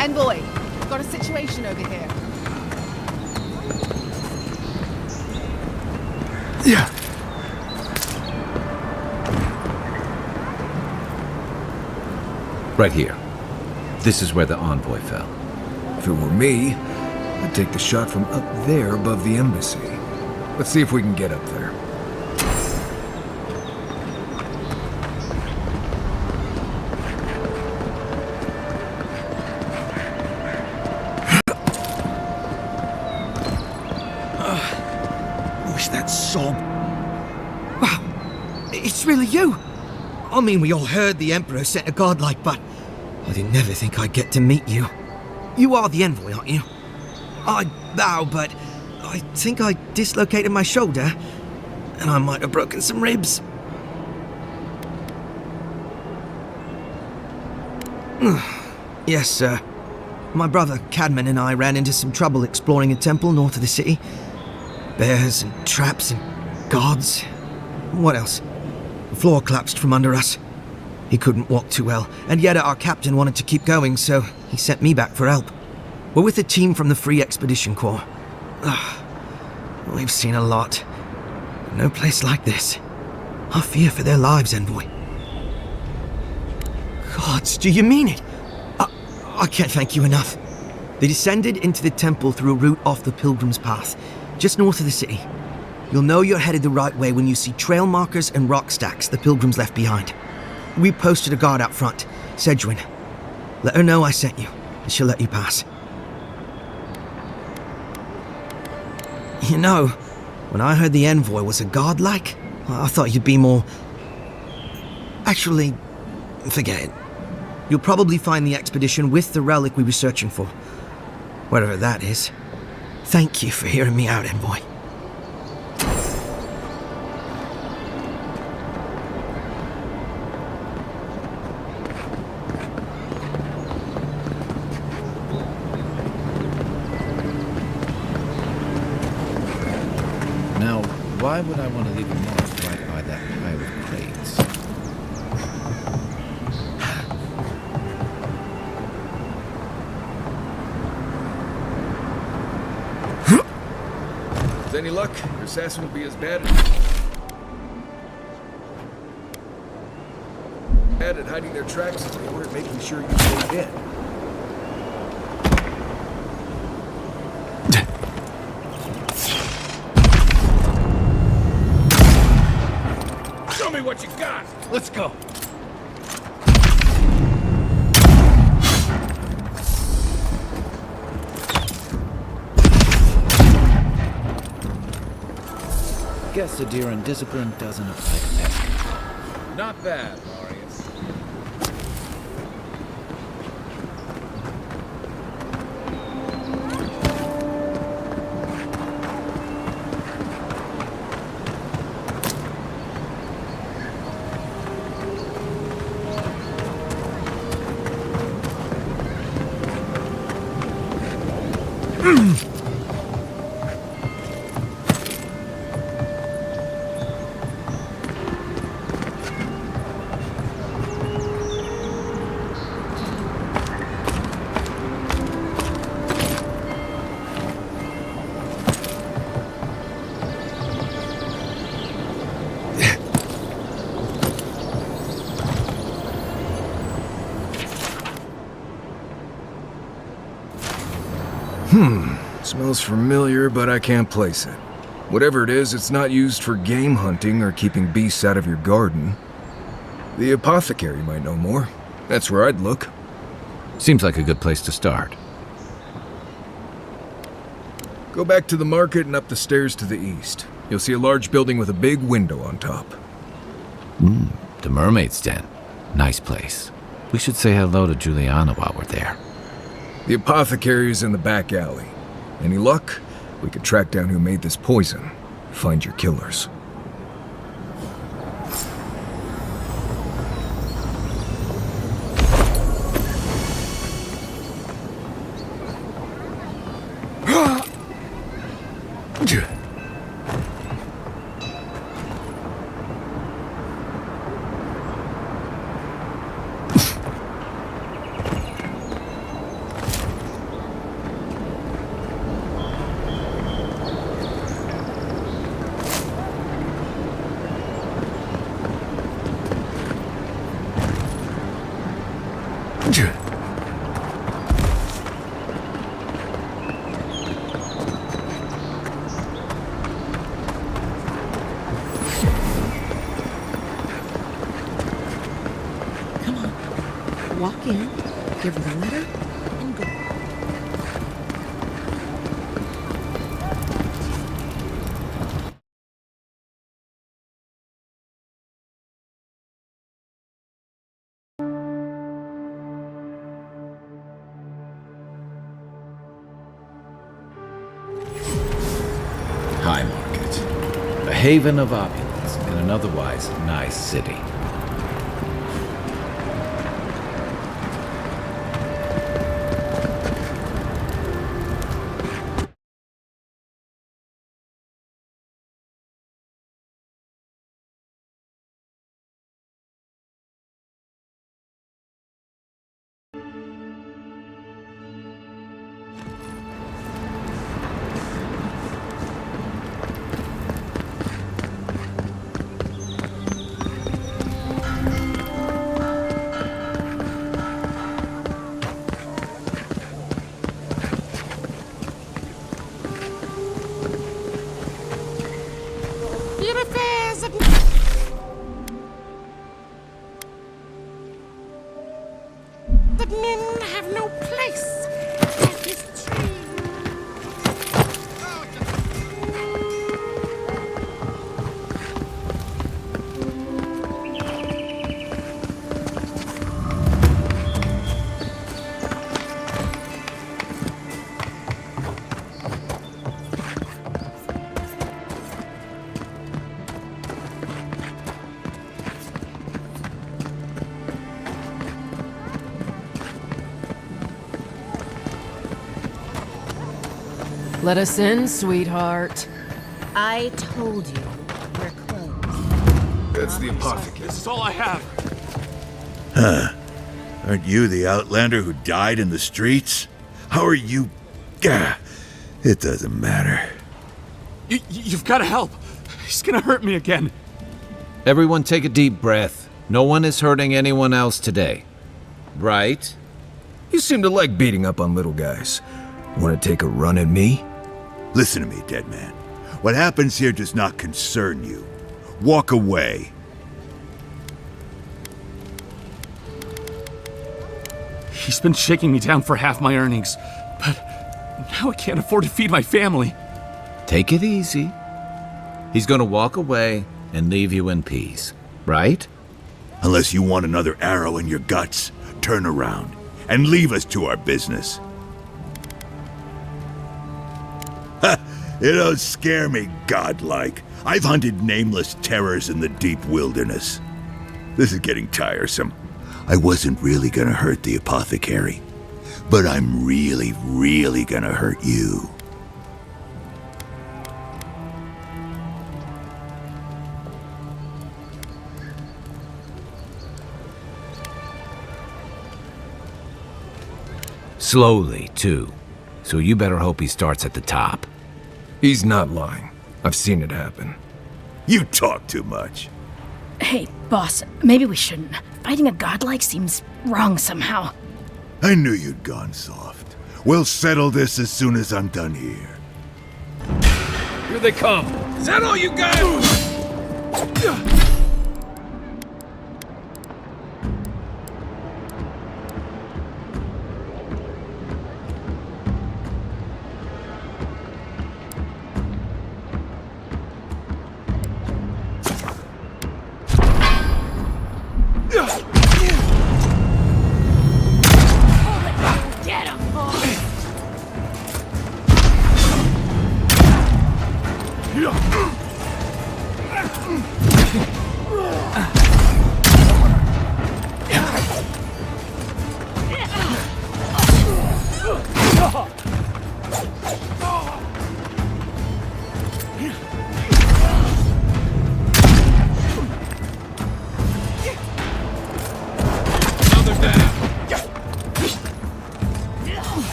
Envoy, got a situation over here. Yeah. Right here. This is where the envoy fell. If it were me, I'd take the shot from up there above the embassy. Let's see if we can get up there. Wish that sob. Wow. It's really you! I mean, we all heard the Emperor sent a godlike, but I didn't never think I'd get to meet you. You are the envoy, aren't you? I bow, but I think I dislocated my shoulder, and I might have broken some ribs. Yes, sir. My brother Cadman and I ran into some trouble exploring a temple north of the city. Bears and traps and guards. What else? The floor collapsed from under us. He couldn't walk too well, and yet our captain wanted to keep going, so he sent me back for help. We're with a team from the Free Expedition Corps. We've seen a lot. No place like this. I fear for their lives, envoy. Gods, do you mean it? I can't thank you enough. They descended into the temple through a route off the Pilgrim's Path, just north of the city. You'll know you're headed the right way when you see trail markers and rock stacks the Pilgrims left behind. We posted a guard out front, Sedgwin. Let her know I sent you, and she'll let you pass. You know, when I heard the envoy was a godlike, I thought you'd be more... Actually, forget it. You'll probably find the expedition with the relic we were searching for. Whatever that is. Thank you for hearing me out, envoy. Now, why would I want to leave a mark right by that pile of crates? With any luck, your assassin will be as bad at hiding their tracks as they were at making sure you stay dead. Show me what you got! Let's go! Guess the deer and discipline doesn't apply to that. Not bad, Marius. Smells familiar, but I can't place it. Whatever it is, it's not used for game hunting or keeping beasts out of your garden. The apothecary might know more. That's where I'd look. Seems like a good place to start. Go back to the market and up the stairs to the east. You'll see a large building with a big window on top. The Mermaid's Den. Nice place. We should say hello to Juliana while we're there. The apothecary's in the back alley. Any luck, we could track down who made this poison. Find your killers. Walk in, give her the letter, haven of opulence in an otherwise nice city. The men have no place at this tree. Let us in, sweetheart. I told you, we're closed. That's the apothecary. This is all I have. Huh. Aren't you the outlander who died in the streets? How are you... Gah, it doesn't matter. You've got to help. He's gonna hurt me again. Everyone take a deep breath. No one is hurting anyone else today. Right? You seem to like beating up on little guys. Want to take a run at me? Listen to me, dead man. What happens here does not concern you. Walk away. He's been shaking me down for half my earnings, but now I can't afford to feed my family. Take it easy. He's gonna walk away and leave you in peace, right? Unless you want another arrow in your guts, turn around and leave us to our business. Ha! You don't scare me, godlike. I've hunted nameless terrors in the deep wilderness. This is getting tiresome. I wasn't really gonna hurt the apothecary, but I'm really, really gonna hurt you. Slowly, too. So you better hope he starts at the top. He's not lying. I've seen it happen. You talk too much. Hey, boss, maybe we shouldn't. Fighting a godlike seems wrong somehow. I knew you'd gone soft. We'll settle this as soon as I'm done here. Here they come. Is that all you got?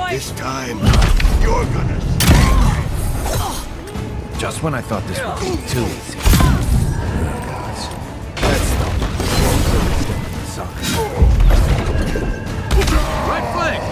This time, you're gonna stay. Just when I thought this would be too easy. Right flank!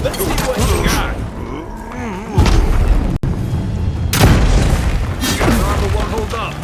Let's see what you got. Armor won't hold up.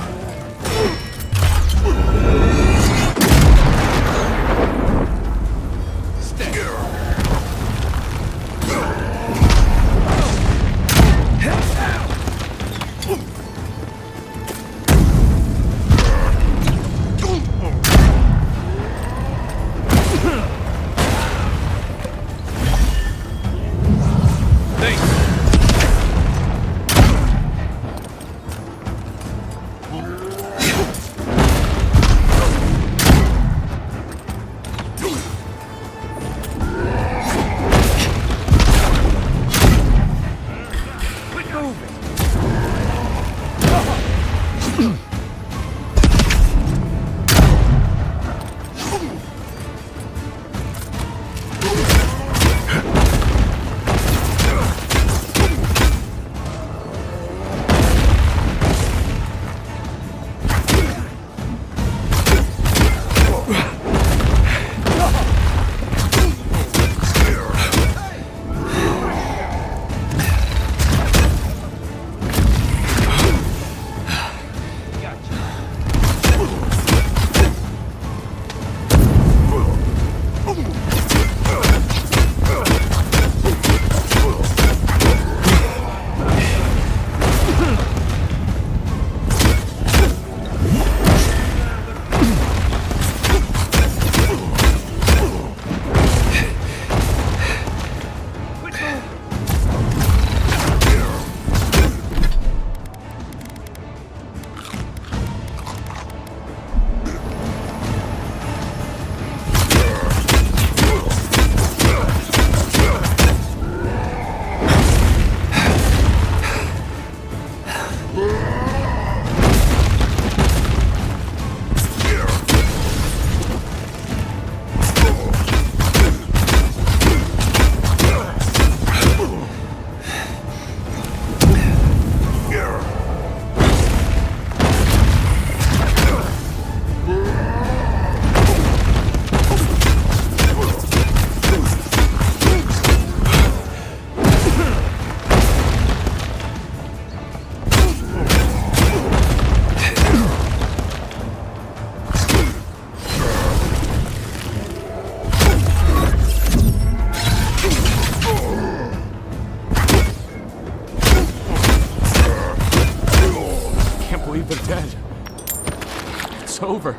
It's over.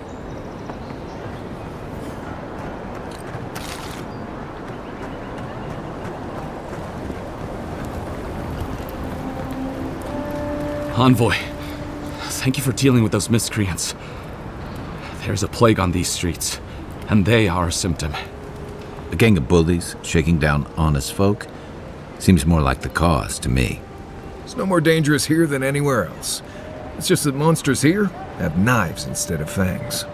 Envoy, thank you for dealing with those miscreants. There's a plague on these streets, and they are a symptom. A gang of bullies shaking down honest folk? Seems more like the cause to me. It's no more dangerous here than anywhere else. It's just that monsters here have knives instead of fangs.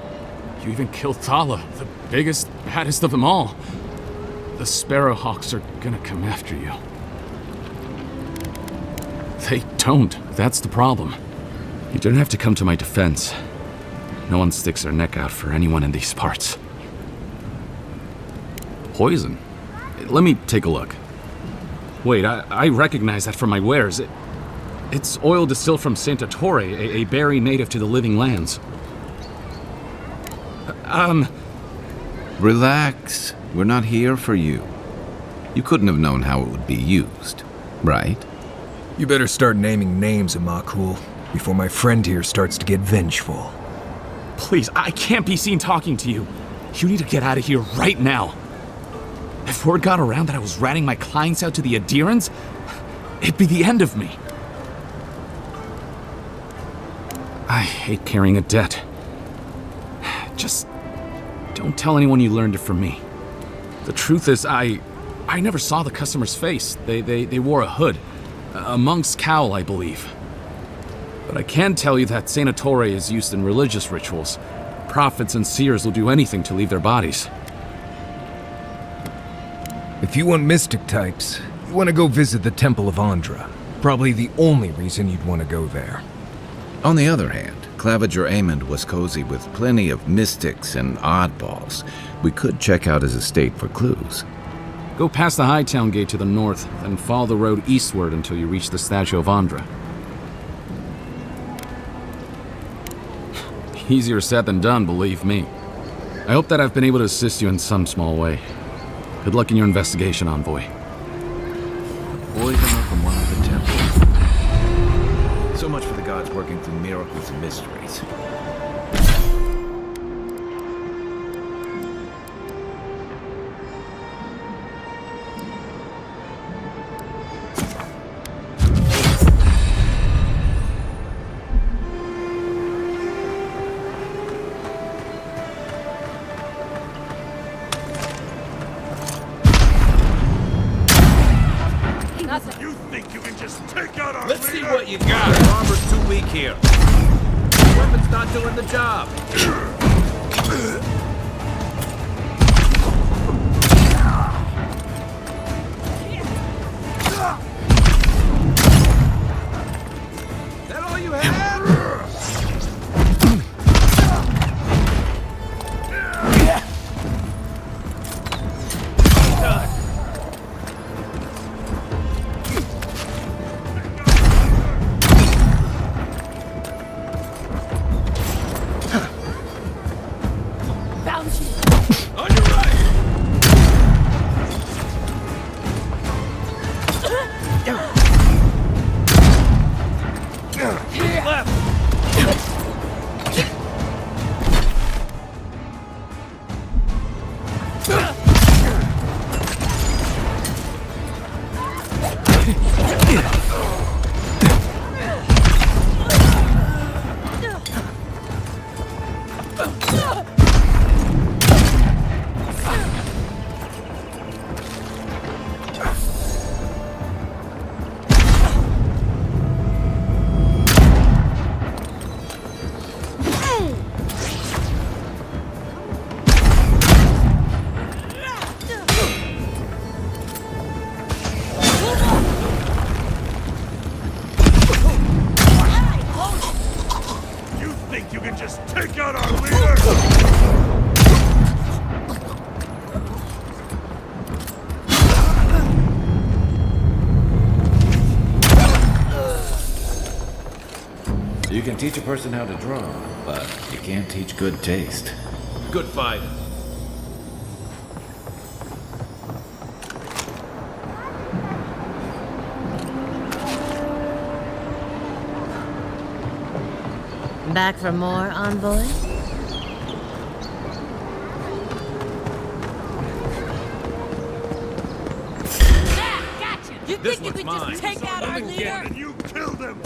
You even killed Thalla, the biggest, baddest of them all. The Sparrowhawks are gonna come after you. They don't. That's the problem. You don't have to come to my defense. No one sticks their neck out for anyone in these parts. Poison? Let me take a look. Wait, I recognize that from my wares. It's oil distilled from Santa Torre, a berry native to the Living Lands. Relax. We're not here for you. You couldn't have known how it would be used, right? You better start naming names, Amakul, before my friend here starts to get vengeful. Please, I can't be seen talking to you. You need to get out of here right now. If word got around that I was ratting my clients out to the adherents, it'd be the end of me. I hate carrying a debt. Just don't tell anyone you learned it from me. The truth is, I never saw the customer's face. They wore a hood. A monk's cowl, I believe. But I can tell you that Santa Torre is used in religious rituals. Prophets and seers will do anything to leave their bodies. If you want mystic types, you want to go visit the Temple of Andra. Probably the only reason you'd want to go there. On the other hand, Claviger Amond was cozy with plenty of mystics and oddballs. We could check out his estate for clues. Go past the Hightown Gate to the north, then follow the road eastward until you reach the statue of Andra. Easier said than done, believe me. I hope that I've been able to assist you in some small way. Good luck in your investigation, Envoy. Poison from one of the temples. So much for the gods working through miracles and mysteries. You think you can just take out our Let's see leader? what you got. The armor's too weak here. The weapon's not doing the job. That all you had? You can teach a person how to draw, but you can't teach good taste. Good fight. Back for more, Envoy? You think you could just take out our leader? And you killed him!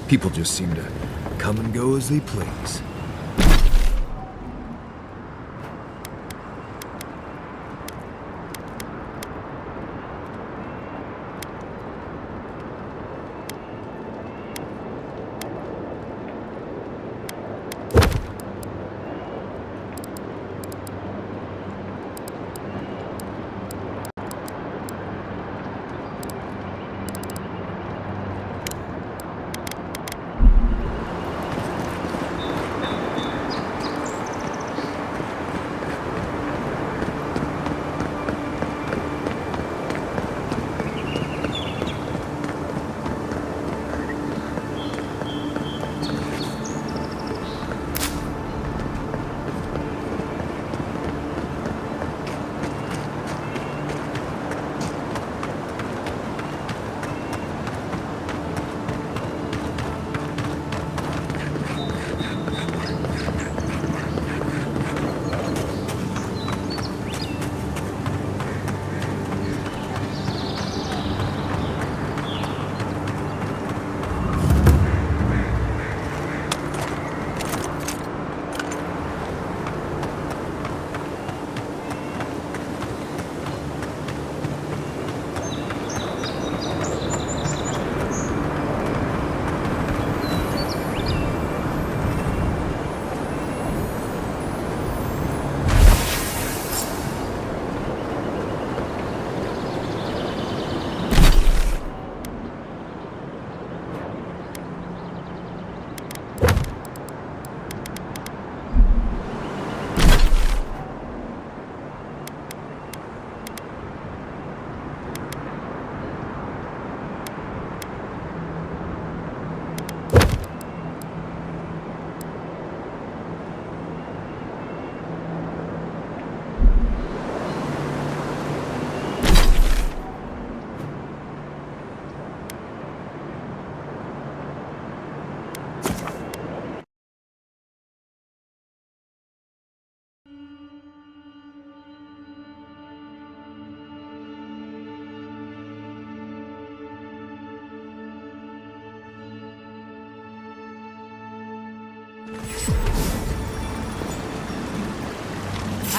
People just seem to come and go as they please.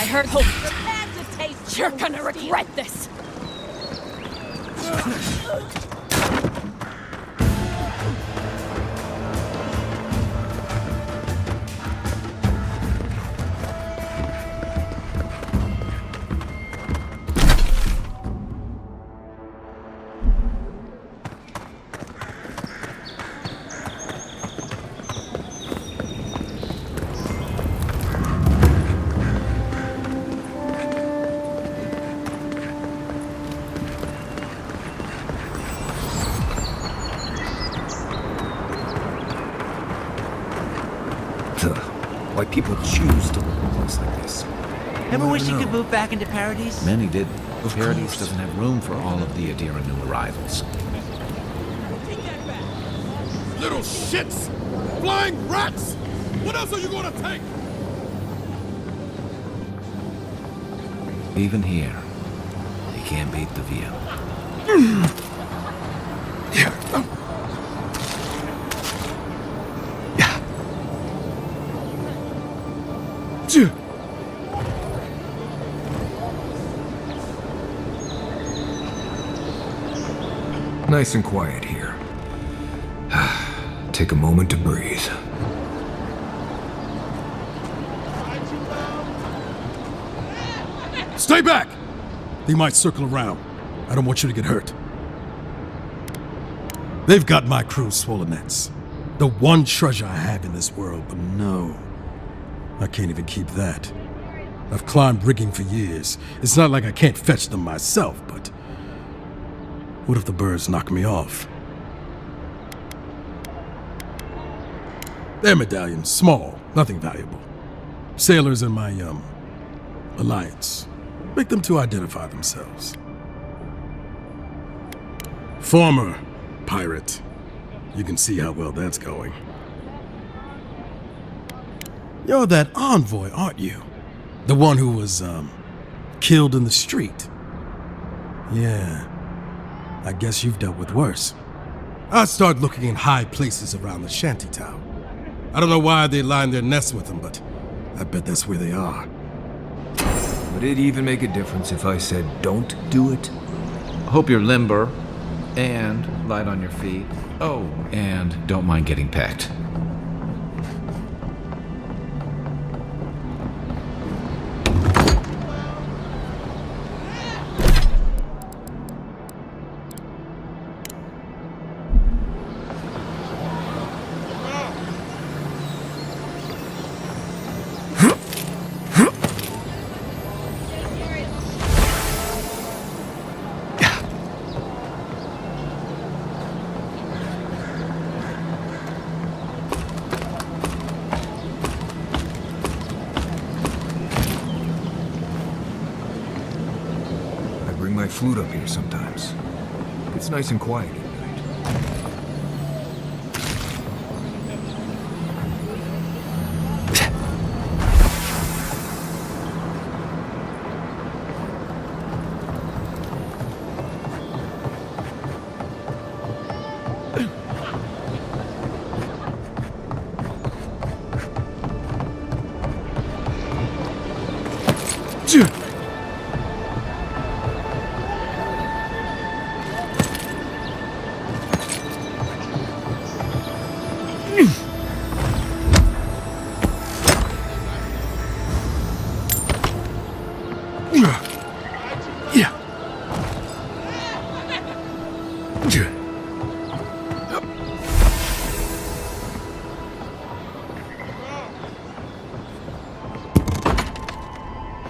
I heard hope. You're gonna regret this. Why people choose to live in a place like this. Ever wish you could move back into Paradise? Many did. Paradise doesn't have room for all of the Adira new arrivals. Little shits! Flying rats! What else are you gonna take? Even here, you can't beat the view. Nice and quiet here. Take a moment to breathe. Stay back! They might circle around. I don't want you to get hurt. They've got my crew's Suoles. The one treasure I have in this world, but no. I can't even keep that. I've climbed rigging for years. It's not like I can't fetch them myself, but... what if the birds knock me off? Their medallions, small, nothing valuable. Sailors in my, alliance. Make them to identify themselves. Former pirate. You can see how well that's going. You're that envoy, aren't you? The one who was, killed in the street. Yeah. I guess you've dealt with worse. I start looking in high places around the shantytown. I don't know why they line their nests with them, but I bet that's where they are. Would it even make a difference if I said don't do it? Hope you're limber and light on your feet. Oh, and don't mind getting pecked. My flute up here sometimes. It's nice and quiet at night.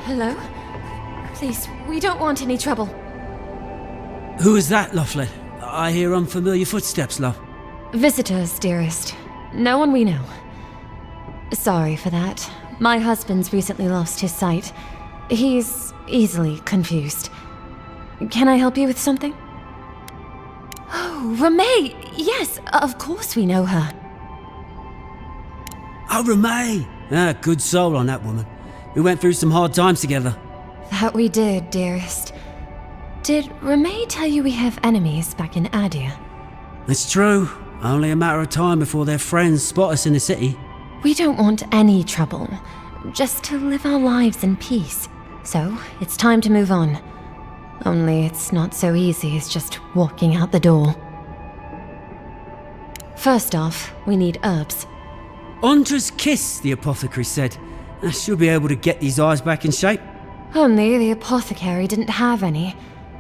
Hello? Please, we don't want any trouble. Who is that, Lovelet? I hear unfamiliar footsteps, love. Visitors, dearest. No one we know. Sorry for that. My husband's recently lost his sight. He's easily confused. Can I help you with something? Oh, Ramay! Yes, of course we know her. Oh, Ramay! Ah, good soul on that woman. We went through some hard times together. That we did, dearest. Did Ramay tell you we have enemies back in Adia? It's true. Only a matter of time before their friends spot us in the city. We don't want any trouble. just to live our lives in peace. So, it's time to move on. Only it's not so easy as just walking out the door. First off, we need herbs. Ondra's kiss, the apothecary said. She'll be able to get these eyes back in shape. Only the apothecary didn't have any.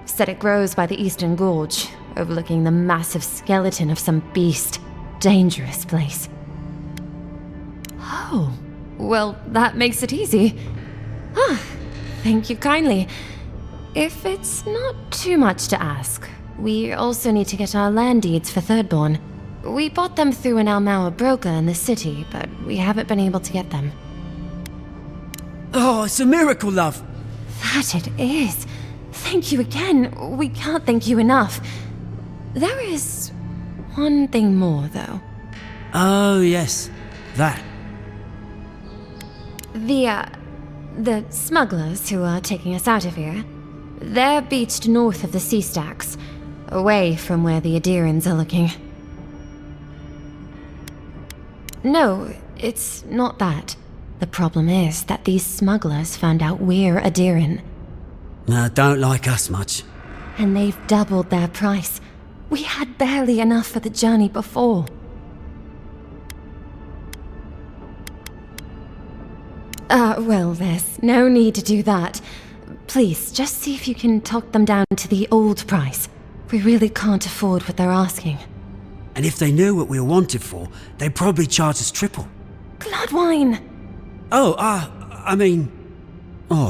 Said it grows by the Eastern Gorge, overlooking the massive skeleton of some beast. Dangerous place. Oh, well, that makes it easy. Ah, thank you kindly. If it's not too much to ask, we also need to get our land deeds for Thirdborn. We bought them through an Almauer broker in the city, but we haven't been able to get them. Oh, it's a miracle, love. That it is. Thank you again. We can't thank you enough. There is one thing more, though. Oh, yes. That. The smugglers who are taking us out of here, they're beached north of the sea stacks, away from where the Adirans are looking. No, it's not that. The problem is that these smugglers found out we're Adiran. Don't like us much. And they've doubled their price. We had barely enough for the journey before. Well, there's no need to do that. Please, just see if you can talk them down to the old price. We really can't afford what they're asking. And if they knew what we were wanted for, they'd probably charge us triple. Gladwine! Oh,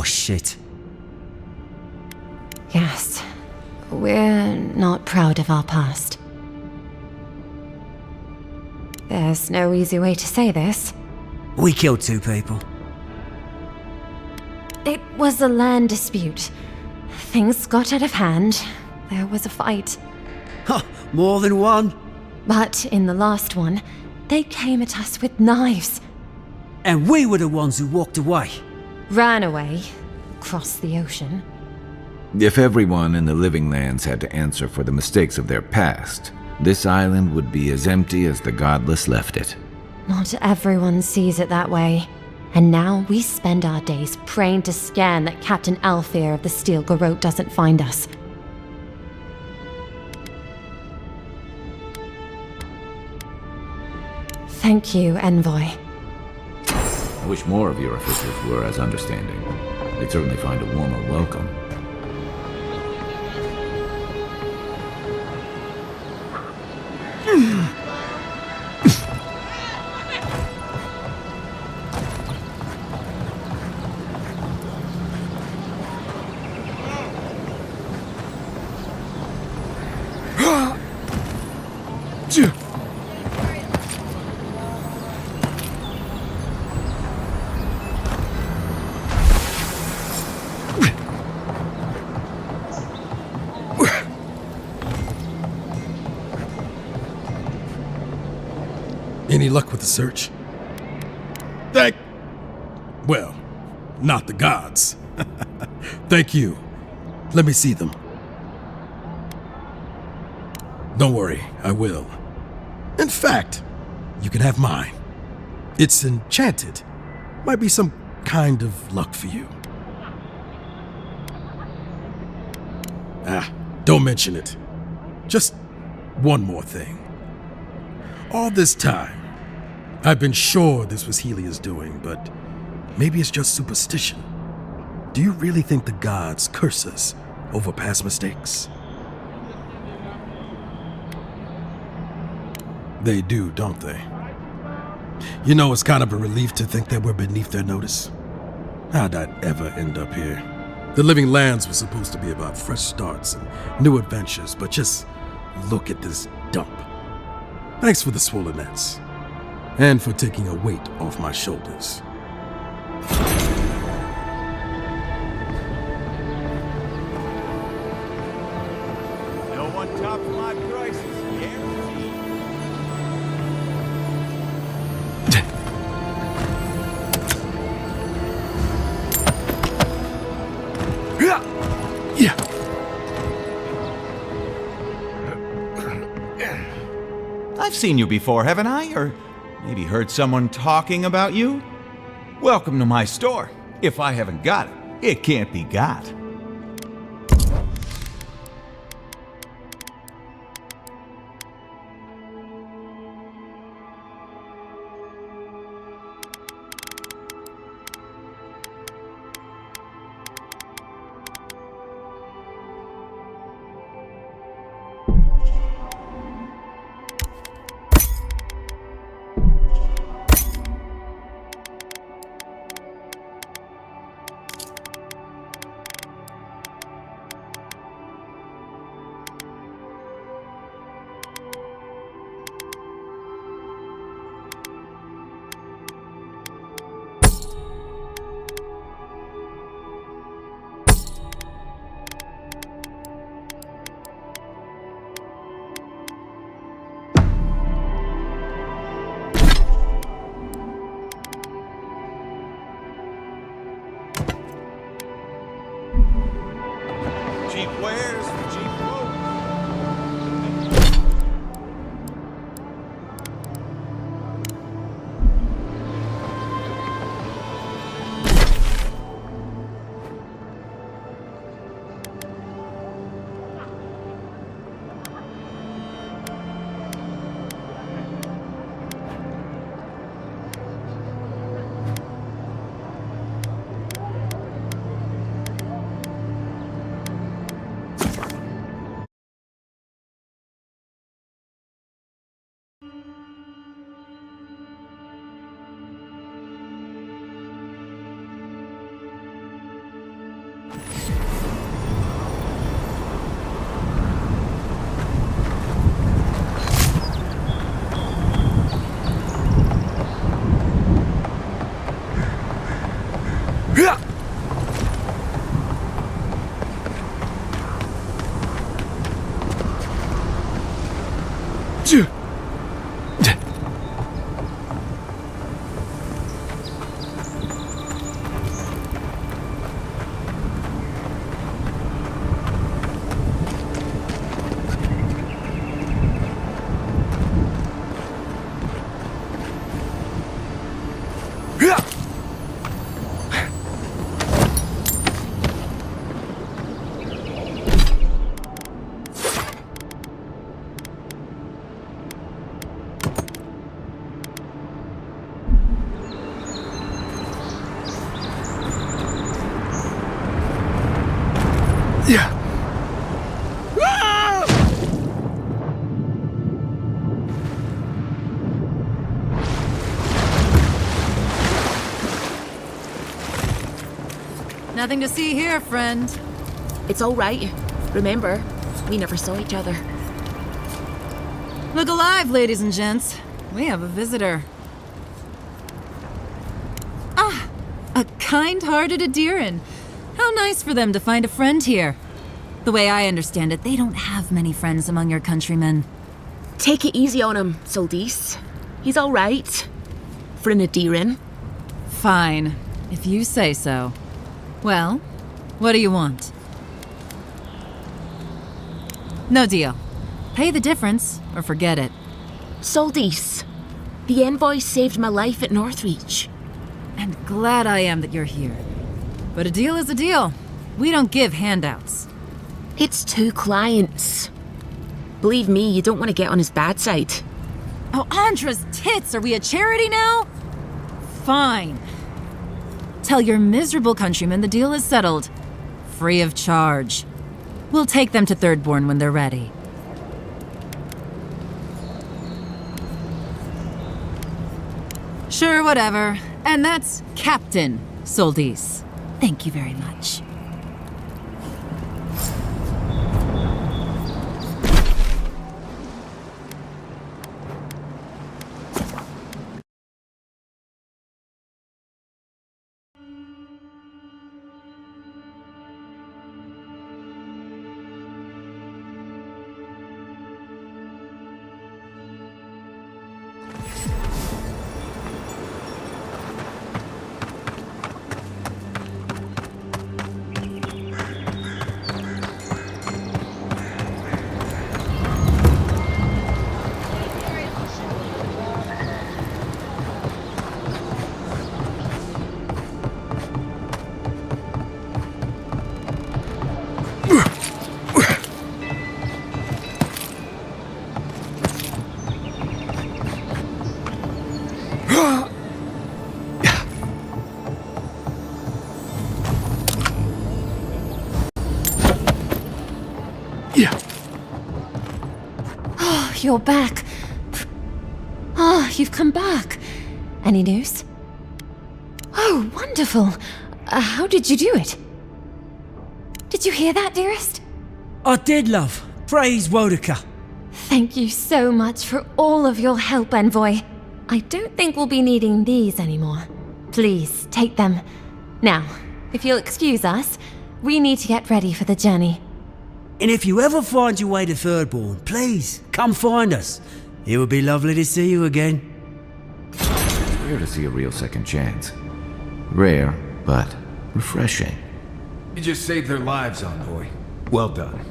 shit. Yes. We're not proud of our past. There's no easy way to say this. We killed 2 people. It was a land dispute. Things got out of hand. There was a fight. More than one? But in the last one, they came at us with knives. And we were the ones who walked away. Ran away. Across the ocean. If everyone in the Living Lands had to answer for the mistakes of their past, this island would be as empty as the Godless left it. Not everyone sees it that way. And now we spend our days praying to Scan that Captain Alfear of the Steel Garrote doesn't find us. Thank you, Envoy. I wish more of your officials were as understanding. They'd certainly find a warmer welcome. Any luck with the search? Well, not the gods. Thank you. Let me see them. Don't worry, I will. In fact, you can have mine. It's enchanted. Might be some kind of luck for you. Don't mention it. Just one more thing. All this time, I've been sure this was Helia's doing, but maybe it's just superstition. Do you really think the gods curse us over past mistakes? They do, don't they? You know, it's kind of a relief to think that we're beneath their notice. How'd I ever end up here? The Living Lands was supposed to be about fresh starts and new adventures, but just look at this dump. Thanks for the Suoles, and for taking a weight off my shoulders. No one tops my prices, I've seen you before, haven't I? Or maybe heard someone talking about you? Welcome to my store. If I haven't got it, it can't be got. Cheap wares for cheap clothes. Nothing to see here, friend. It's all right. Remember, we never saw each other. Look alive, ladies and gents. We have a visitor. Ah, a kind-hearted Adiran. How nice for them to find a friend here. The way I understand it, they don't have many friends among your countrymen. Take it easy on him, Suoles. He's all right. For an Adiran. Fine, if you say so. Well, what do you want? No deal. Pay the difference, or forget it. Suoles, the envoy saved my life at Northreach. And glad I am that you're here. But a deal is a deal. We don't give handouts. It's 2 clients. Believe me, you don't want to get on his bad side. Oh, Andra's tits! Are we a charity now? Fine. Tell your miserable countrymen the deal is settled. Free of charge. We'll take them to Thirdborn when they're ready. Sure, whatever. And that's Captain Suoles. Thank you very much. Oh, you're back. Ah, you've come back. Any news? Oh, wonderful. How did you do it? Did you hear that, dearest? I did, love. Praise Wodaka. Thank you so much for all of your help, Envoy. I don't think we'll be needing these anymore. Please, take them. Now, if you'll excuse us, we need to get ready for the journey. And if you ever find your way to Thirdborn, please, come find us. It would be lovely to see you again. It's rare to see a real second chance. Rare, but refreshing. You just saved their lives, Envoy. Well done.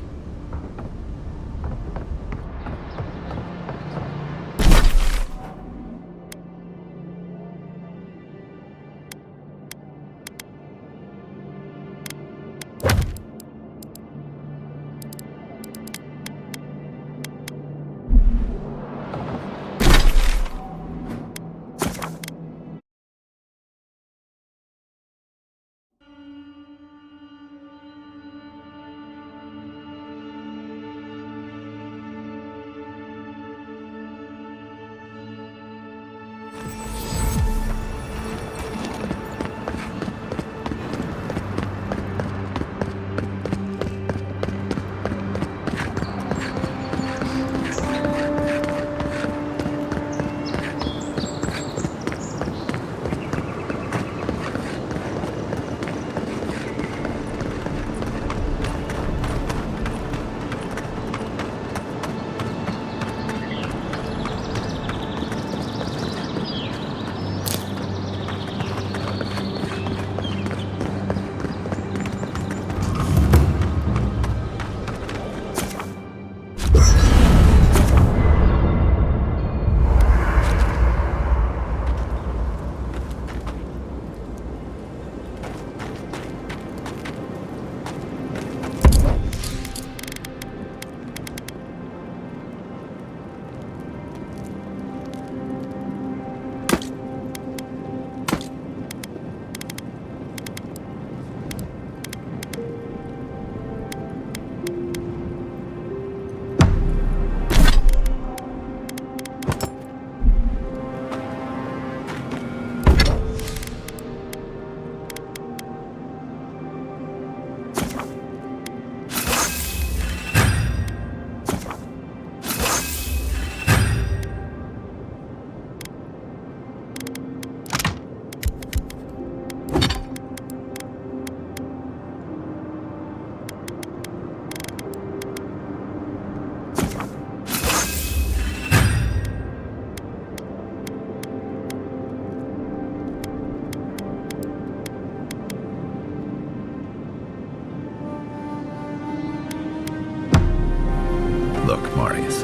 Look, Marius.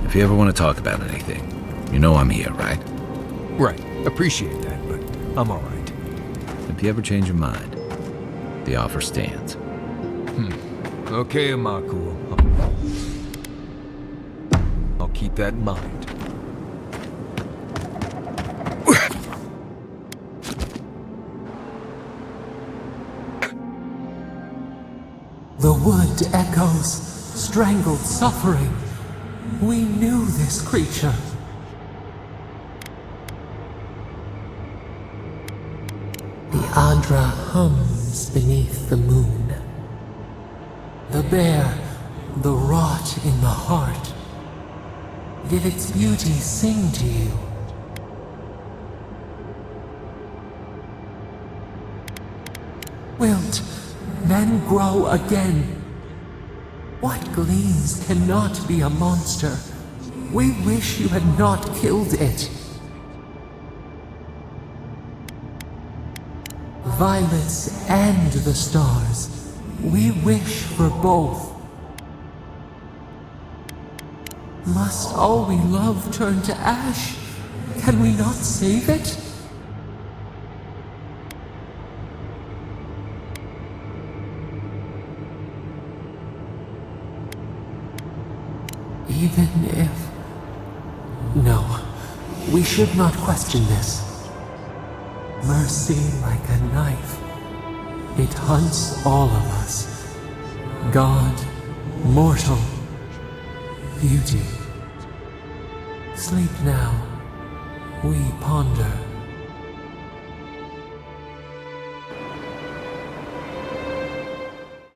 If you ever want to talk about anything, you know I'm here, right? Right. Appreciate that, but I'm alright. If you ever change your mind, the offer stands. Okay, Amaku. I'll keep that in mind. The wood echoes, strangled suffering. We knew this creature. The Andra hums beneath the moon. The bear, the rot in the heart. Did its beauty sing to you? Wilt then grow again. What gleams cannot be a monster? We wish you had not killed it. Violets and the stars. We wish for both. Must all we love turn to ash? Can we not save it? Even if... No, we should not question this. Mercy like a knife. It hunts all of us. God, mortal, beauty. Sleep now. We ponder.